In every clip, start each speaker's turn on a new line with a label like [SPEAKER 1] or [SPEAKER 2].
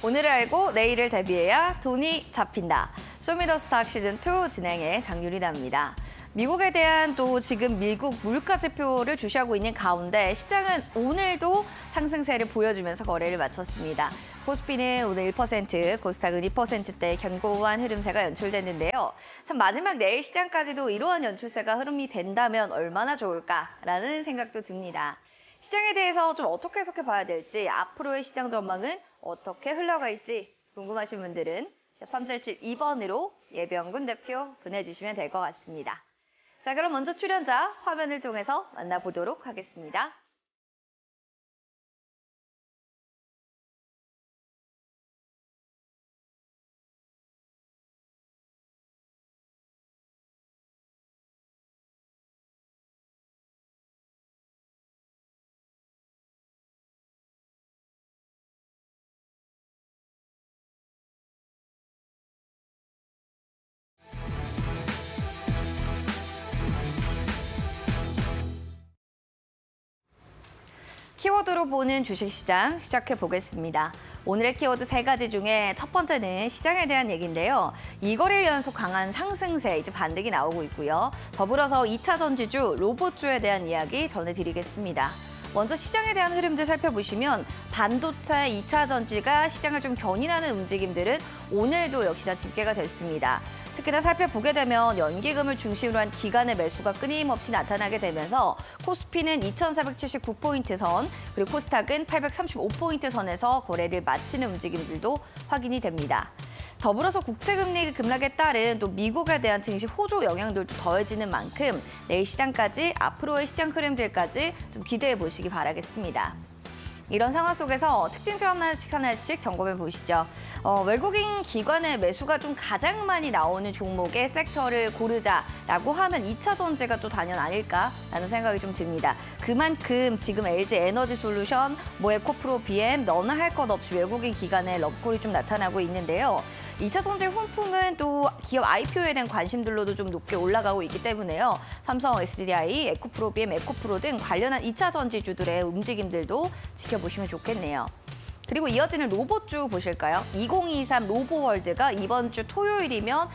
[SPEAKER 1] 오늘을 알고 내일을 대비해야 돈이 잡힌다. 쇼미더스탁 시즌2 진행의 장유리나입니다. 미국에 대한 또 지금 미국 물가 지표를 주시하고 있는 가운데 시장은 오늘도 상승세를 보여주면서 거래를 마쳤습니다. 코스피는 오늘 1%, 코스닥은 2%대 견고한 흐름세가 연출됐는데요. 참 마지막 내일 시장까지도 이러한 연출세가 흐름이 된다면 얼마나 좋을까라는 생각도 듭니다. 시장에 대해서 좀 어떻게 해석해 봐야 될지, 앞으로의 시장 전망은 어떻게 흘러갈지 궁금하신 분들은 3772번으로 예비연군 대표 보내주시면 될 것 같습니다. 자, 그럼 먼저 출연자 화면을 통해서 만나보도록 하겠습니다. 키워드로 보는 주식시장 시작해 보겠습니다. 오늘의 키워드 3가지 중에 첫 번째는 시장에 대한 얘기인데요. 2거래일 연속 강한 상승세, 이제 반등이 나오고 있고요. 더불어서 2차 전지주, 로봇주에 대한 이야기 전해드리겠습니다. 먼저 시장에 대한 흐름들 살펴보시면 반도체 2차 전지가 시장을 좀 견인하는 움직임들은 오늘도 역시나 집계가 됐습니다. 특히나 살펴보게 되면 연기금을 중심으로 한 기관의 매수가 끊임없이 나타나게 되면서 코스피는 2,479포인트 선, 그리고 코스닥은 835포인트 선에서 거래를 마치는 움직임들도 확인이 됩니다. 더불어서 국채금리 급락에 따른 또 미국에 대한 증시 호조 영향들도 더해지는 만큼 내일 시장까지 앞으로의 시장 흐름들까지 좀 기대해 보시기 바라겠습니다. 이런 상황 속에서 특징주 하나씩 점검해 보시죠. 외국인 기관의 매수가 좀 가장 많이 나오는 종목의 섹터를 고르자라고 하면 2차 전지가 또 단연 아닐까라는 생각이 좀 듭니다. 그만큼 지금 LG 에너지 솔루션, 에코프로, BM 너나 할 것 없이 외국인 기관의 럽콜이 좀 나타나고 있는데요. 2차 전지 훈풍은 또 기업 IPO에 대한 관심들로도 좀 높게 올라가고 있기 때문에요. 삼성, SDI, 에코프로, BM, 에코프로 등 관련한 2차 전지주들의 움직임들도 지켜보시면 좋겠네요. 그리고 이어지는 로봇주 보실까요? 2023 로보월드가 이번 주 토요일이면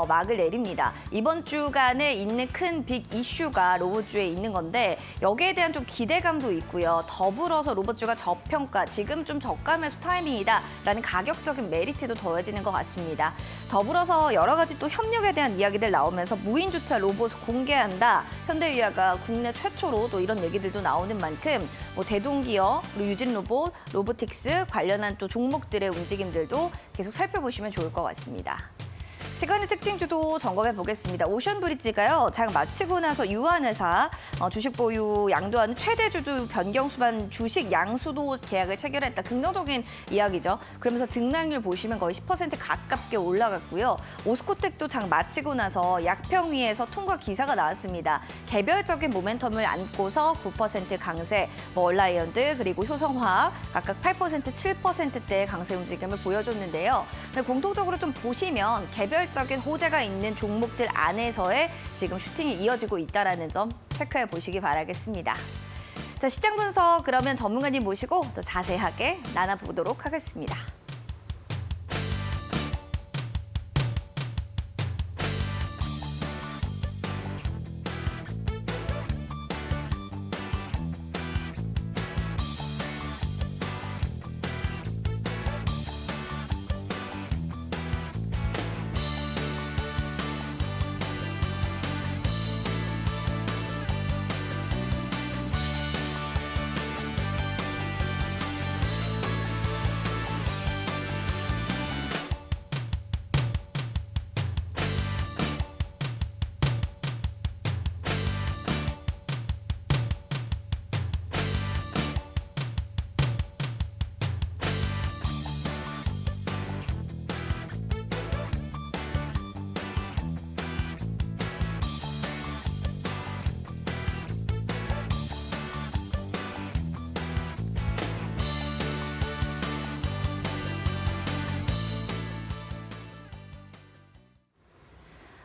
[SPEAKER 1] 막을 내립니다. 이번 주간에 있는 큰 빅 이슈가 로봇주에 있는 건데 여기에 대한 좀 기대감도 있고요. 더불어서 로봇주가 저평가, 지금 좀 저가 매수 타이밍이다라는 가격적인 메리트도 더해지는 것 같습니다. 더불어서 여러 가지 또 협력에 대한 이야기들 나오면서 무인 주차 로봇을 공개한다. 현대위아가 국내 최초로 또 이런 얘기들도 나오는 만큼 대동기업, 그리고 유진로봇, 로보틱스 관련한 또 종목들의 움직임들도 계속 살펴보시면 좋을 것 같습니다. 시간의 특징주도 점검해 보겠습니다. 오션브리지가요, 장 마치고 나서 유한회사 주식 보유 양도하는 최대 주주 변경 수반 주식 양수도 계약을 체결했다. 긍정적인 이야기죠. 그러면서 등락률 보시면 거의 10% 가깝게 올라갔고요. 오스코텍도 장 마치고 나서 약평위에서 통과 기사가 나왔습니다. 개별적인 모멘텀을 안고서 9% 강세, 얼라이언드 그리고 효성화학 각각 8%, 7%대의 강세 움직임을 보여줬는데요. 공통적으로 좀 보시면 개별적인 호재가 있는 종목들 안에서의 지금 슈팅이 이어지고 있다는 점 체크해 보시기 바라겠습니다. 자, 시장 분석 그러면 전문가님 모시고 더 자세하게 나눠보도록 하겠습니다.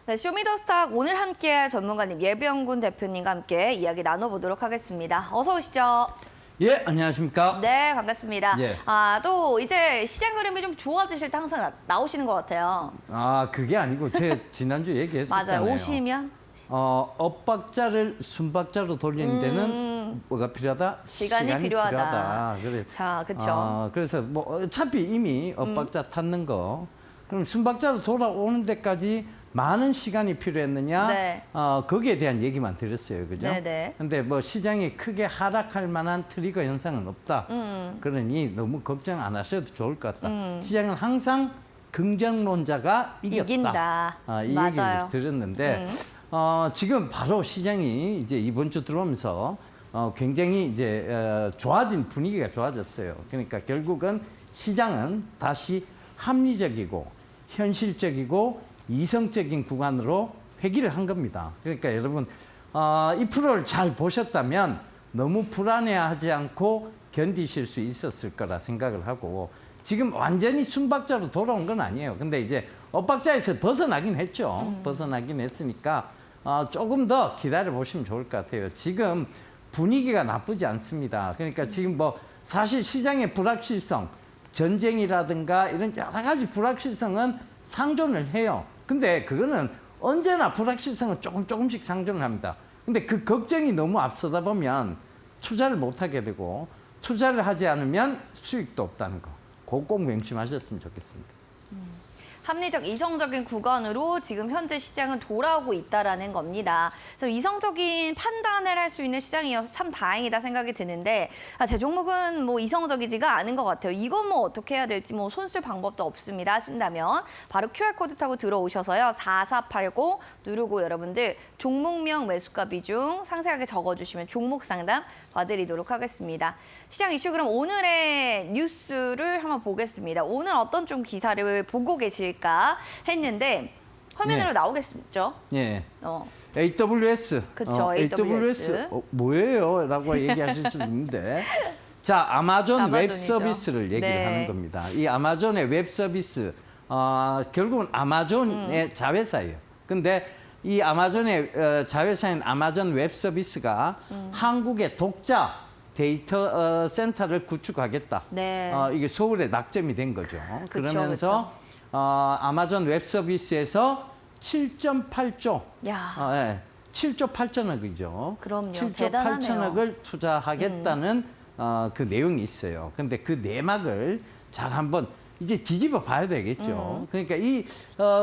[SPEAKER 1] 네, 쇼미더스탁 오늘 함께할 전문가님 예비연군 대표님과 함께 이야기 나눠보도록 하겠습니다. 어서 오시죠.
[SPEAKER 2] 예, 안녕하십니까?
[SPEAKER 1] 네, 반갑습니다.
[SPEAKER 2] 예.
[SPEAKER 1] 또 이제 시장 흐름이 좀 좋아지실 때 항상 나오시는 것 같아요.
[SPEAKER 2] 그게 아니고 제 지난주 얘기했었잖아요.
[SPEAKER 1] 맞아요. 오시면
[SPEAKER 2] 엇박자를 순박자로 돌리는 데는 뭐가 필요하다?
[SPEAKER 1] 시간이 필요하다.
[SPEAKER 2] 그래.
[SPEAKER 1] 자, 그렇죠.
[SPEAKER 2] 그래서 뭐 어차피 이미 엇박자 탔는 거. 그럼 순박자로 돌아오는 데까지 많은 시간이 필요했느냐?
[SPEAKER 1] 네.
[SPEAKER 2] 거기에 대한 얘기만 드렸어요. 그죠?
[SPEAKER 1] 네네.
[SPEAKER 2] 근데 뭐 시장이 크게 하락할 만한 트리거 현상은 없다. 그러니 너무 걱정 안 하셔도 좋을 것 같다. 시장은 항상 긍정론자가 이겼다.
[SPEAKER 1] 이긴다.
[SPEAKER 2] 이
[SPEAKER 1] 맞아요.
[SPEAKER 2] 얘기를 드렸는데 지금 바로 시장이 이제 이번 주 들어오면서 굉장히 이제 좋아진 분위기가 좋아졌어요. 그러니까 결국은 시장은 다시 합리적이고 현실적이고 이성적인 구간으로 회귀를 한 겁니다. 그러니까 여러분 이 프로를 잘 보셨다면 너무 불안해하지 않고 견디실 수 있었을 거라 생각을 하고 지금 완전히 순박자로 돌아온 건 아니에요. 근데 이제 엇박자에서 벗어나긴 했죠. 벗어나긴 했으니까 조금 더 기다려 보시면 좋을 것 같아요. 지금 분위기가 나쁘지 않습니다. 그러니까 지금 뭐 사실 시장의 불확실성 전쟁이라든가 이런 여러 가지 불확실성은 상존을 해요. 근데 그거는 언제나 불확실성은 조금씩 상존을 합니다. 근데 그 걱정이 너무 앞서다 보면 투자를 못 하게 되고 투자를 하지 않으면 수익도 없다는 거. 꼭 명심하셨으면 좋겠습니다.
[SPEAKER 1] 합리적, 이성적인 구간으로 지금 현재 시장은 돌아오고 있다라는 겁니다. 그래서 이성적인 판단을 할 수 있는 시장이어서 참 다행이다 생각이 드는데 제 종목은 뭐 이성적이지가 않은 것 같아요. 이건 뭐 어떻게 해야 될지 뭐 손쓸 방법도 없습니다 하신다면 바로 QR코드 타고 들어오셔서요. 4480 누르고 여러분들 종목명 매수가 비중 상세하게 적어주시면 종목 상담 봐드리도록 하겠습니다. 시장 이슈 그럼 오늘의 뉴스를 한번 보겠습니다. 오늘 어떤 좀 기사를 보고 계실까 했는데 화면으로
[SPEAKER 2] 네.
[SPEAKER 1] 나오겠죠?
[SPEAKER 2] 예.
[SPEAKER 1] 어.
[SPEAKER 2] AWS.
[SPEAKER 1] 그쵸, AWS.
[SPEAKER 2] 뭐예요? 라고 얘기하실 수도 있는데. 자, 아마존 웹
[SPEAKER 1] 아마존이죠.
[SPEAKER 2] 서비스를 얘기를
[SPEAKER 1] 네.
[SPEAKER 2] 하는 겁니다. 이 아마존의 웹 서비스, 결국은 아마존의 자회사예요. 근데 이 아마존의 자회사인 아마존 웹 서비스가 한국의 독자 데이터 센터를 구축하겠다.
[SPEAKER 1] 네.
[SPEAKER 2] 이게 서울에 낙점이 된 거죠.
[SPEAKER 1] 그쵸,
[SPEAKER 2] 그러면서 아마존 웹 서비스에서 7.8조,
[SPEAKER 1] 야.
[SPEAKER 2] 예, 7조 8천억이죠.
[SPEAKER 1] 그럼요.
[SPEAKER 2] 7조
[SPEAKER 1] 대단하네요.
[SPEAKER 2] 8천억을 투자하겠다는 그 내용이 있어요. 근데 그 내막을 잘 한번 이제 뒤집어 봐야 되겠죠. 그러니까 이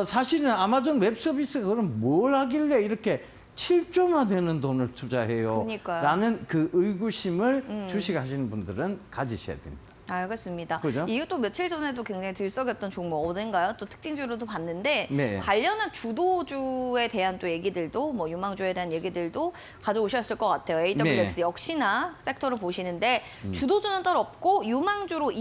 [SPEAKER 2] 사실은 아마존 웹 서비스가 그럼 뭘 하길래 이렇게 7조나 되는 돈을 투자해요.
[SPEAKER 1] 그러니까요.
[SPEAKER 2] 라는 그 의구심을 주식하시는 분들은 가지셔야 됩니다.
[SPEAKER 1] 알겠습니다.
[SPEAKER 2] 그죠?
[SPEAKER 1] 이것도 며칠 전에도 굉장히 들썩였던 종목 어딘가요? 또 특징주로도 봤는데
[SPEAKER 2] 네.
[SPEAKER 1] 관련한 주도주에 대한 또 얘기들도 뭐 유망주에 대한 얘기들도 가져오셨을 것 같아요. AWS
[SPEAKER 2] 네.
[SPEAKER 1] 역시나 섹터를 보시는데 주도주는 따로 없고 유망주로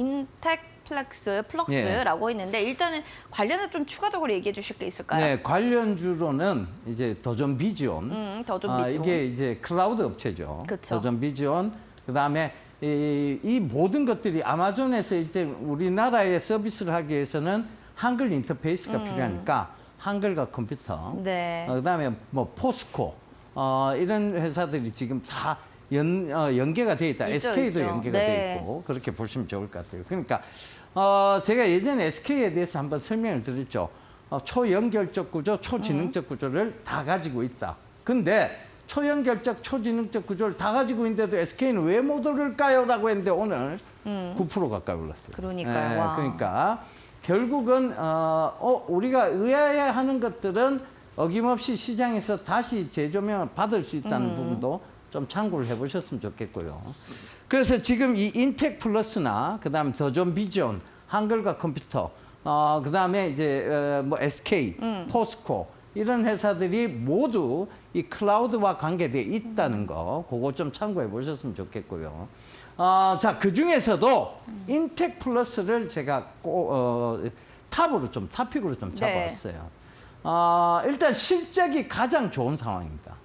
[SPEAKER 1] 플럭스라고 했는데 일단은 관련해 좀 추가적으로 얘기해 주실 게 있을까요?
[SPEAKER 2] 네, 관련주로는 이제 더존 비지온.
[SPEAKER 1] 더존 비지온.
[SPEAKER 2] 이게 이제 클라우드 업체죠.
[SPEAKER 1] 그쵸.
[SPEAKER 2] 더존 비지온. 그다음에 이 모든 것들이 아마존에서 일단 우리나라에 서비스를 하기 위해서는 한글 인터페이스가 필요하니까 한글과 컴퓨터.
[SPEAKER 1] 네.
[SPEAKER 2] 그다음에 뭐 포스코 이런 회사들이 지금 다 연계가 돼 있다.
[SPEAKER 1] 있죠,
[SPEAKER 2] SK도
[SPEAKER 1] 있죠.
[SPEAKER 2] 연계가
[SPEAKER 1] 네.
[SPEAKER 2] 돼 있고 그렇게 보시면 좋을 것 같아요. 그러니까 제가 예전에 SK에 대해서 한번 설명을 드렸죠. 초연결적 구조, 초지능적 구조를 다 가지고 있다. 근데 초연결적, 초지능적 구조를 다 가지고 있는데도 SK는 왜 못 오를까요? 라고 했는데 오늘 9% 가까이 올랐어요.
[SPEAKER 1] 그러니까요. 와.
[SPEAKER 2] 그러니까 결국은 우리가 의아해하는 것들은 어김없이 시장에서 다시 재조명을 받을 수 있다는 부분도 좀 참고를 해보셨으면 좋겠고요. 그래서 지금 이 인텍 플러스나 그다음 더존 비전, 한글과 컴퓨터, 그다음에 이제 뭐 SK, 포스코 이런 회사들이 모두 이 클라우드와 관계되어 있다는 거, 그거 좀 참고해 보셨으면 좋겠고요. 자, 그 중에서도 인텍 플러스를 제가 탑픽으로 좀 잡아왔어요. 일단 실적이 가장 좋은 상황입니다.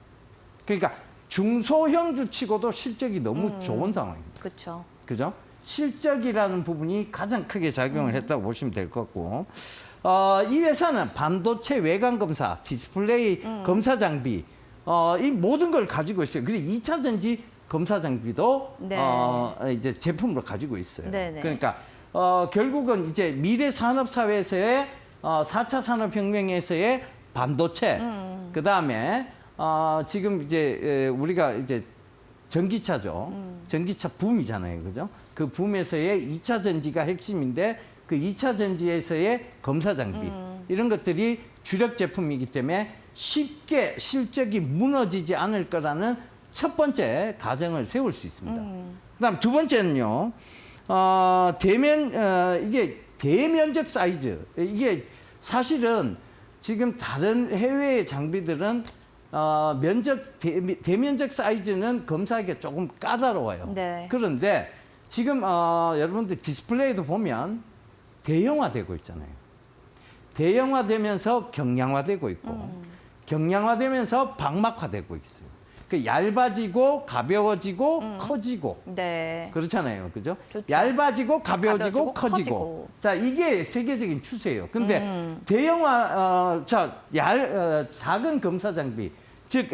[SPEAKER 2] 그러니까 중소형 주치고도 실적이 너무 좋은 상황입니다.
[SPEAKER 1] 그렇죠.
[SPEAKER 2] 그죠? 실적이라는 부분이 가장 크게 작용을 했다고 보시면 될 것 같고, 이 회사는 반도체 외관 검사, 디스플레이 검사 장비, 이 모든 걸 가지고 있어요. 그리고 2차 전지 검사 장비도
[SPEAKER 1] 네.
[SPEAKER 2] 이제 제품으로 가지고 있어요.
[SPEAKER 1] 네네.
[SPEAKER 2] 그러니까 결국은 이제 미래 산업 사회에서의 4차 산업혁명에서의 반도체, 그 다음에 지금 이제 우리가 이제 전기차죠. 전기차 붐이잖아요, 그죠? 그 붐에서의 2차 전지가 핵심인데 그 2차 전지에서의 검사 장비 이런 것들이 주력 제품이기 때문에 쉽게 실적이 무너지지 않을 거라는 첫 번째 가정을 세울 수 있습니다. 그다음 두 번째는요. 이게 대면적 사이즈. 이게 사실은 지금 다른 해외의 장비들은 대면적 사이즈는 검사하기가 조금 까다로워요.
[SPEAKER 1] 네.
[SPEAKER 2] 그런데 지금 여러분들 디스플레이도 보면 대형화되고 있잖아요. 대형화되면서 경량화되고 있고 경량화되면서 방막화되고 있어요. 그 얇아지고 가벼워지고 커지고
[SPEAKER 1] 네.
[SPEAKER 2] 그렇잖아요. 그죠?
[SPEAKER 1] 좋죠.
[SPEAKER 2] 얇아지고 가벼워지고
[SPEAKER 1] 가벼워지고,
[SPEAKER 2] 커지고.
[SPEAKER 1] 커지고.
[SPEAKER 2] 자, 이게 세계적인 추세예요. 근데 대형화 작은 검사 장비 즉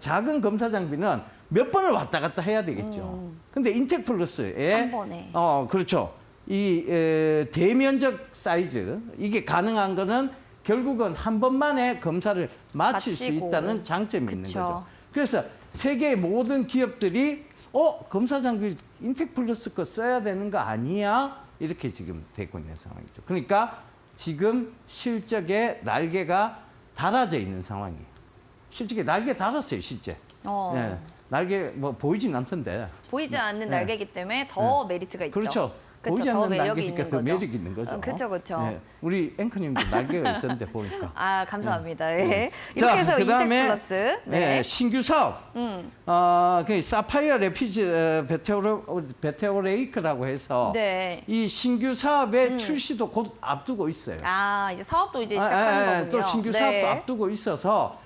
[SPEAKER 2] 작은 검사 장비는 몇 번을 왔다 갔다 해야 되겠죠. 근데 인텍 플러스에
[SPEAKER 1] 한 번에.
[SPEAKER 2] 그렇죠. 이 대면적 사이즈 이게 가능한 거는 결국은 한 번만에 검사를 마칠 수
[SPEAKER 1] 마치고.
[SPEAKER 2] 있다는 장점이 있는
[SPEAKER 1] 그쵸.
[SPEAKER 2] 거죠. 그래서 세계 모든 기업들이 검사 장비 인텍 플러스 거 써야 되는 거 아니야? 이렇게 지금 되고 있는 상황이죠. 그러니까 지금 실적에 날개가 달아져 있는 상황이에요. 실적에 날개 달았어요, 실제. 예, 날개 뭐 보이진 않던데.
[SPEAKER 1] 보이지 않는
[SPEAKER 2] 네.
[SPEAKER 1] 날개이기 때문에 더 메리트가 있죠.
[SPEAKER 2] 그렇죠.
[SPEAKER 1] 그쵸,
[SPEAKER 2] 보이지
[SPEAKER 1] 더
[SPEAKER 2] 않는
[SPEAKER 1] 매력이
[SPEAKER 2] 날개니까
[SPEAKER 1] 있는
[SPEAKER 2] 더
[SPEAKER 1] 거죠.
[SPEAKER 2] 매력이 있는 거죠.
[SPEAKER 1] 그렇죠, 그렇죠.
[SPEAKER 2] 예, 우리 앵커님도 날개가 있었는데 보니까.
[SPEAKER 1] 아, 감사합니다. 예. 이렇게
[SPEAKER 2] 자,
[SPEAKER 1] 해서
[SPEAKER 2] 그다음에
[SPEAKER 1] 인텍 플러스. 네.
[SPEAKER 2] 신규 사업. 그 사파이어 레피즈 베테오레이크라고 해서
[SPEAKER 1] 네.
[SPEAKER 2] 이 신규 사업의 출시도 곧 앞두고 있어요.
[SPEAKER 1] 아, 이제 사업도 이제 시작하는 거군요.
[SPEAKER 2] 또 신규
[SPEAKER 1] 네.
[SPEAKER 2] 사업도 앞두고 있어서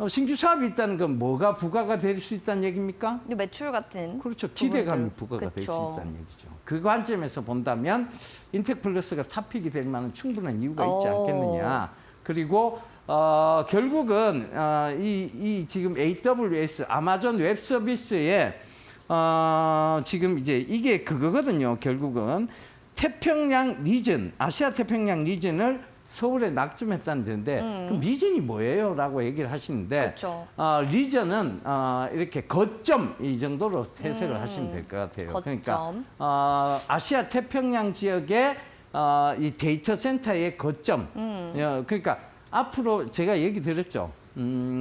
[SPEAKER 2] 신규 사업이 있다는 건 뭐가 부과가 될 수 있다는 얘기입니까?
[SPEAKER 1] 매출 같은.
[SPEAKER 2] 그렇죠. 기대감이
[SPEAKER 1] 부분들.
[SPEAKER 2] 부과가 될 수
[SPEAKER 1] 그쵸.
[SPEAKER 2] 있다는 얘기죠. 그 관점에서 본다면 인텍 플러스가 탑픽이 될 만한 충분한 이유가 있지
[SPEAKER 1] 오.
[SPEAKER 2] 않겠느냐. 그리고 결국은 이 지금 AWS 아마존 웹 서비스에 지금 이제 이게 그거거든요. 결국은 태평양 리전, 아시아 태평양 리전을 서울에 낙점했다는 데인데 그럼 리전이 뭐예요? 라고 얘기를 하시는데
[SPEAKER 1] 그쵸.
[SPEAKER 2] 리전은 이렇게 거점 이 정도로 해석을 하시면 될 것 같아요.
[SPEAKER 1] 거점.
[SPEAKER 2] 그러니까 아시아 태평양 지역의 이 데이터 센터의 거점. 그러니까 앞으로 제가 얘기 드렸죠.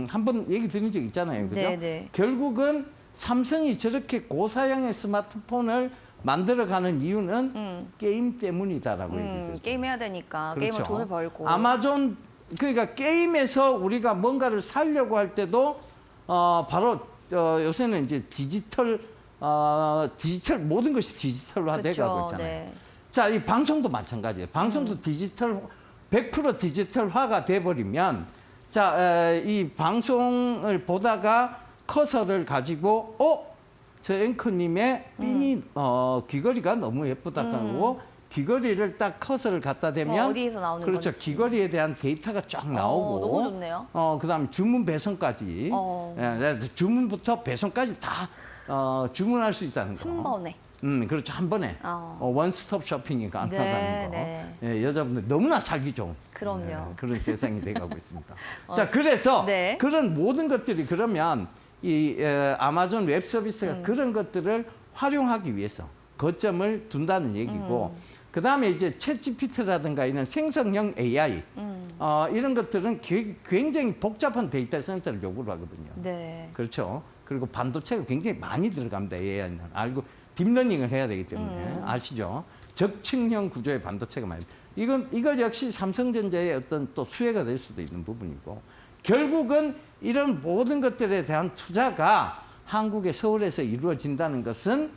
[SPEAKER 2] 한번 얘기 드린 적 있잖아요. 그죠?
[SPEAKER 1] 네네.
[SPEAKER 2] 결국은 삼성이 저렇게 고사양의 스마트폰을 만들어가는 이유는 게임 때문이다라고 얘기죠.
[SPEAKER 1] 게임해야 되니까
[SPEAKER 2] 그렇죠.
[SPEAKER 1] 게임으로 돈을 벌고.
[SPEAKER 2] 아마존 그러니까 게임에서 우리가 뭔가를 살려고 할 때도 바로 요새는 이제 디지털 모든 것이 디지털화돼
[SPEAKER 1] 그쵸,
[SPEAKER 2] 가고 있잖아요.
[SPEAKER 1] 네.
[SPEAKER 2] 자, 이 방송도 마찬가지예요. 방송도 100% 디지털화가 돼 버리면 자, 이 방송을 보다가 커서를 가지고 저 앵커님의 핀이 귀걸이가 너무 예쁘다 하고 귀걸이를 딱 커서를 갖다 대면
[SPEAKER 1] 어디에서 나오는
[SPEAKER 2] 그렇죠.
[SPEAKER 1] 건지.
[SPEAKER 2] 귀걸이에 대한 데이터가 쫙 나오고
[SPEAKER 1] 너무 좋네요.
[SPEAKER 2] 그다음에 주문 배송까지 주문부터 배송까지 다 주문할 수 있다는 거.
[SPEAKER 1] 한 번에.
[SPEAKER 2] 그렇죠. 한 번에 원스톱 쇼핑이 가능하다는
[SPEAKER 1] 네,
[SPEAKER 2] 거.
[SPEAKER 1] 네.
[SPEAKER 2] 예, 여자분들 너무나 살기 좋은
[SPEAKER 1] 그럼요.
[SPEAKER 2] 그런 세상이 돼가고 있습니다. 자, 그래서
[SPEAKER 1] 네.
[SPEAKER 2] 그런 모든 것들이 그러면 이 아마존 웹 서비스가 그런 것들을 활용하기 위해서 거점을 둔다는 얘기고 그 다음에 이제 챗 GPT라든가 이런 생성형 AI 이런 것들은 굉장히 복잡한 데이터 센터를 요구를 하거든요.
[SPEAKER 1] 네.
[SPEAKER 2] 그렇죠. 그리고 반도체가 굉장히 많이 들어갑니다. AI는 알고 딥러닝을 해야 되기 때문에 아시죠? 적층형 구조의 반도체가 많이. 이걸 역시 삼성전자의 어떤 또 수혜가 될 수도 있는 부분이고 결국은 이런 모든 것들에 대한 투자가 한국의 서울에서 이루어진다는 것은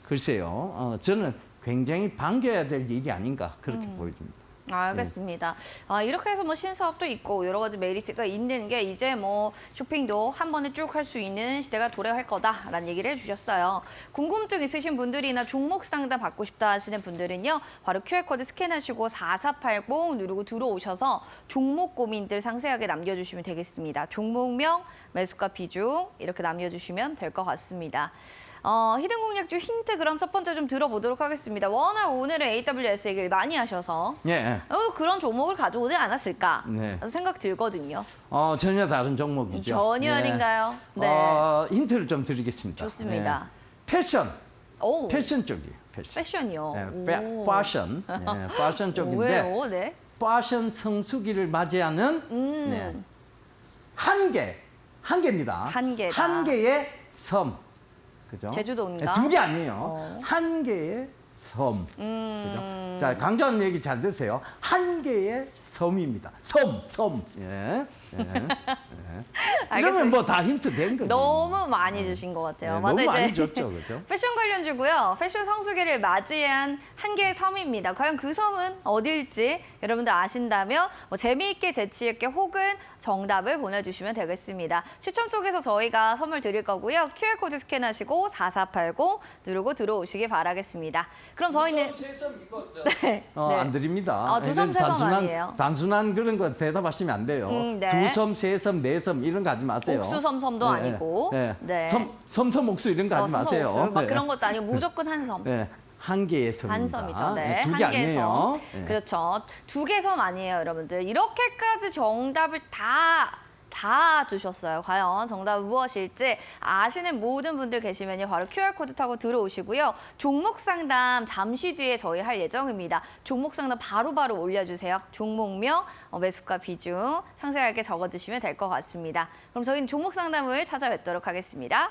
[SPEAKER 2] 글쎄요. 저는 굉장히 반겨야 될 일이 아닌가 그렇게 보여집니다.
[SPEAKER 1] 알겠습니다. 이렇게 해서 뭐 신사업도 있고 여러 가지 메리트가 있는 게 이제 뭐 쇼핑도 한 번에 쭉 할 수 있는 시대가 도래할 거다라는 얘기를 해주셨어요. 궁금증 있으신 분들이나 종목 상담 받고 싶다 하시는 분들은요. 바로 QR코드 스캔하시고 4480 누르고 들어오셔서 종목 고민들 상세하게 남겨주시면 되겠습니다. 종목명, 매수가 비중 이렇게 남겨주시면 될 것 같습니다. 히든 공략주 힌트 그럼 첫 번째 좀 들어보도록 하겠습니다. 워낙 오늘은 AWS 얘기를 많이 하셔서
[SPEAKER 2] 예.
[SPEAKER 1] 그런 종목을 가져오지 않았을까
[SPEAKER 2] 네.
[SPEAKER 1] 생각 들거든요.
[SPEAKER 2] 전혀 다른 종목이죠.
[SPEAKER 1] 전혀
[SPEAKER 2] 예.
[SPEAKER 1] 아닌가요? 네.
[SPEAKER 2] 힌트를 좀 드리겠습니다.
[SPEAKER 1] 좋습니다.
[SPEAKER 2] 예. 패션,
[SPEAKER 1] 오,
[SPEAKER 2] 패션 쪽이에요. 패션.
[SPEAKER 1] 패션이요.
[SPEAKER 2] 예,
[SPEAKER 1] 오.
[SPEAKER 2] 패션, 패션 쪽인데
[SPEAKER 1] 왜요? 네.
[SPEAKER 2] 패션 성수기를 맞이하는 네. 한계입니다.
[SPEAKER 1] 한계다.
[SPEAKER 2] 한 개의 섬. 그죠?
[SPEAKER 1] 제주도인가?
[SPEAKER 2] 두 개 아니에요. 한 개의 섬. 그죠? 자, 강조하는 얘기 잘 들으세요. 한 개의 섬입니다. 섬. 예. 이러면 뭐 다 힌트 된 거죠.
[SPEAKER 1] 너무 많이 주신 것 같아요.
[SPEAKER 2] 네,
[SPEAKER 1] 맞아요.
[SPEAKER 2] 너무 많이
[SPEAKER 1] 이제
[SPEAKER 2] 줬죠, 그죠?
[SPEAKER 1] 패션 관련주고요. 패션 성수기를 맞이한 한 개의 섬입니다. 과연 그 섬은 어딜지 여러분들 아신다면 뭐 재미있게 재치있게 혹은 정답을 보내주시면 되겠습니다. 추첨 속에서 저희가 선물 드릴 거고요. QR코드 스캔하시고 4480 누르고 들어오시기 바라겠습니다. 그럼 저희는 네.
[SPEAKER 2] 안 드립니다.
[SPEAKER 1] 두 섬, 세 섬 아니에요.
[SPEAKER 2] 단순한 그런 거 대답하시면 안 돼요.
[SPEAKER 1] 네.
[SPEAKER 2] 두 섬, 세 섬, 네 섬 이런 거 하지 마세요.
[SPEAKER 1] 옥수섬도 아니고.
[SPEAKER 2] 네.
[SPEAKER 1] 네.
[SPEAKER 2] 섬, 옥수 이런 거 하지 마세요.
[SPEAKER 1] 섬, 옥수, 막
[SPEAKER 2] 네.
[SPEAKER 1] 그런 것도 아니고 무조건 한 섬.
[SPEAKER 2] 네. 한 개의 섬입니다.
[SPEAKER 1] 한 섬이죠. 네.
[SPEAKER 2] 두 개
[SPEAKER 1] 한 개의
[SPEAKER 2] 아니에요.
[SPEAKER 1] 섬.
[SPEAKER 2] 네.
[SPEAKER 1] 그렇죠. 두 개 섬 아니에요, 여러분들. 이렇게까지 정답을 다 주셨어요. 과연 정답은 무엇일지 아시는 모든 분들 계시면요. 바로 QR코드 타고 들어오시고요. 종목 상담 잠시 뒤에 저희 할 예정입니다. 종목 상담 바로바로 올려주세요. 종목명, 매수가 비중 상세하게 적어주시면 될 것 같습니다. 그럼 저희는 종목 상담을 찾아뵙도록 하겠습니다.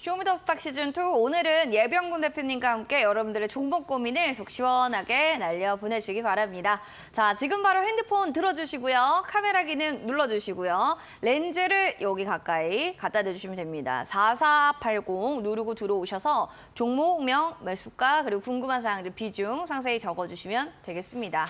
[SPEAKER 1] 쇼미더스탁 시즌2 오늘은 예병군 대표님과 함께 여러분들의 종목 고민을 속 시원하게 날려보내시기 바랍니다. 자, 지금 바로 핸드폰 들어주시고요. 카메라 기능 눌러주시고요. 렌즈를 여기 가까이 갖다 대주시면 됩니다. 4480 누르고 들어오셔서 종목명, 매수가 그리고 궁금한 사항들 비중 상세히 적어주시면 되겠습니다.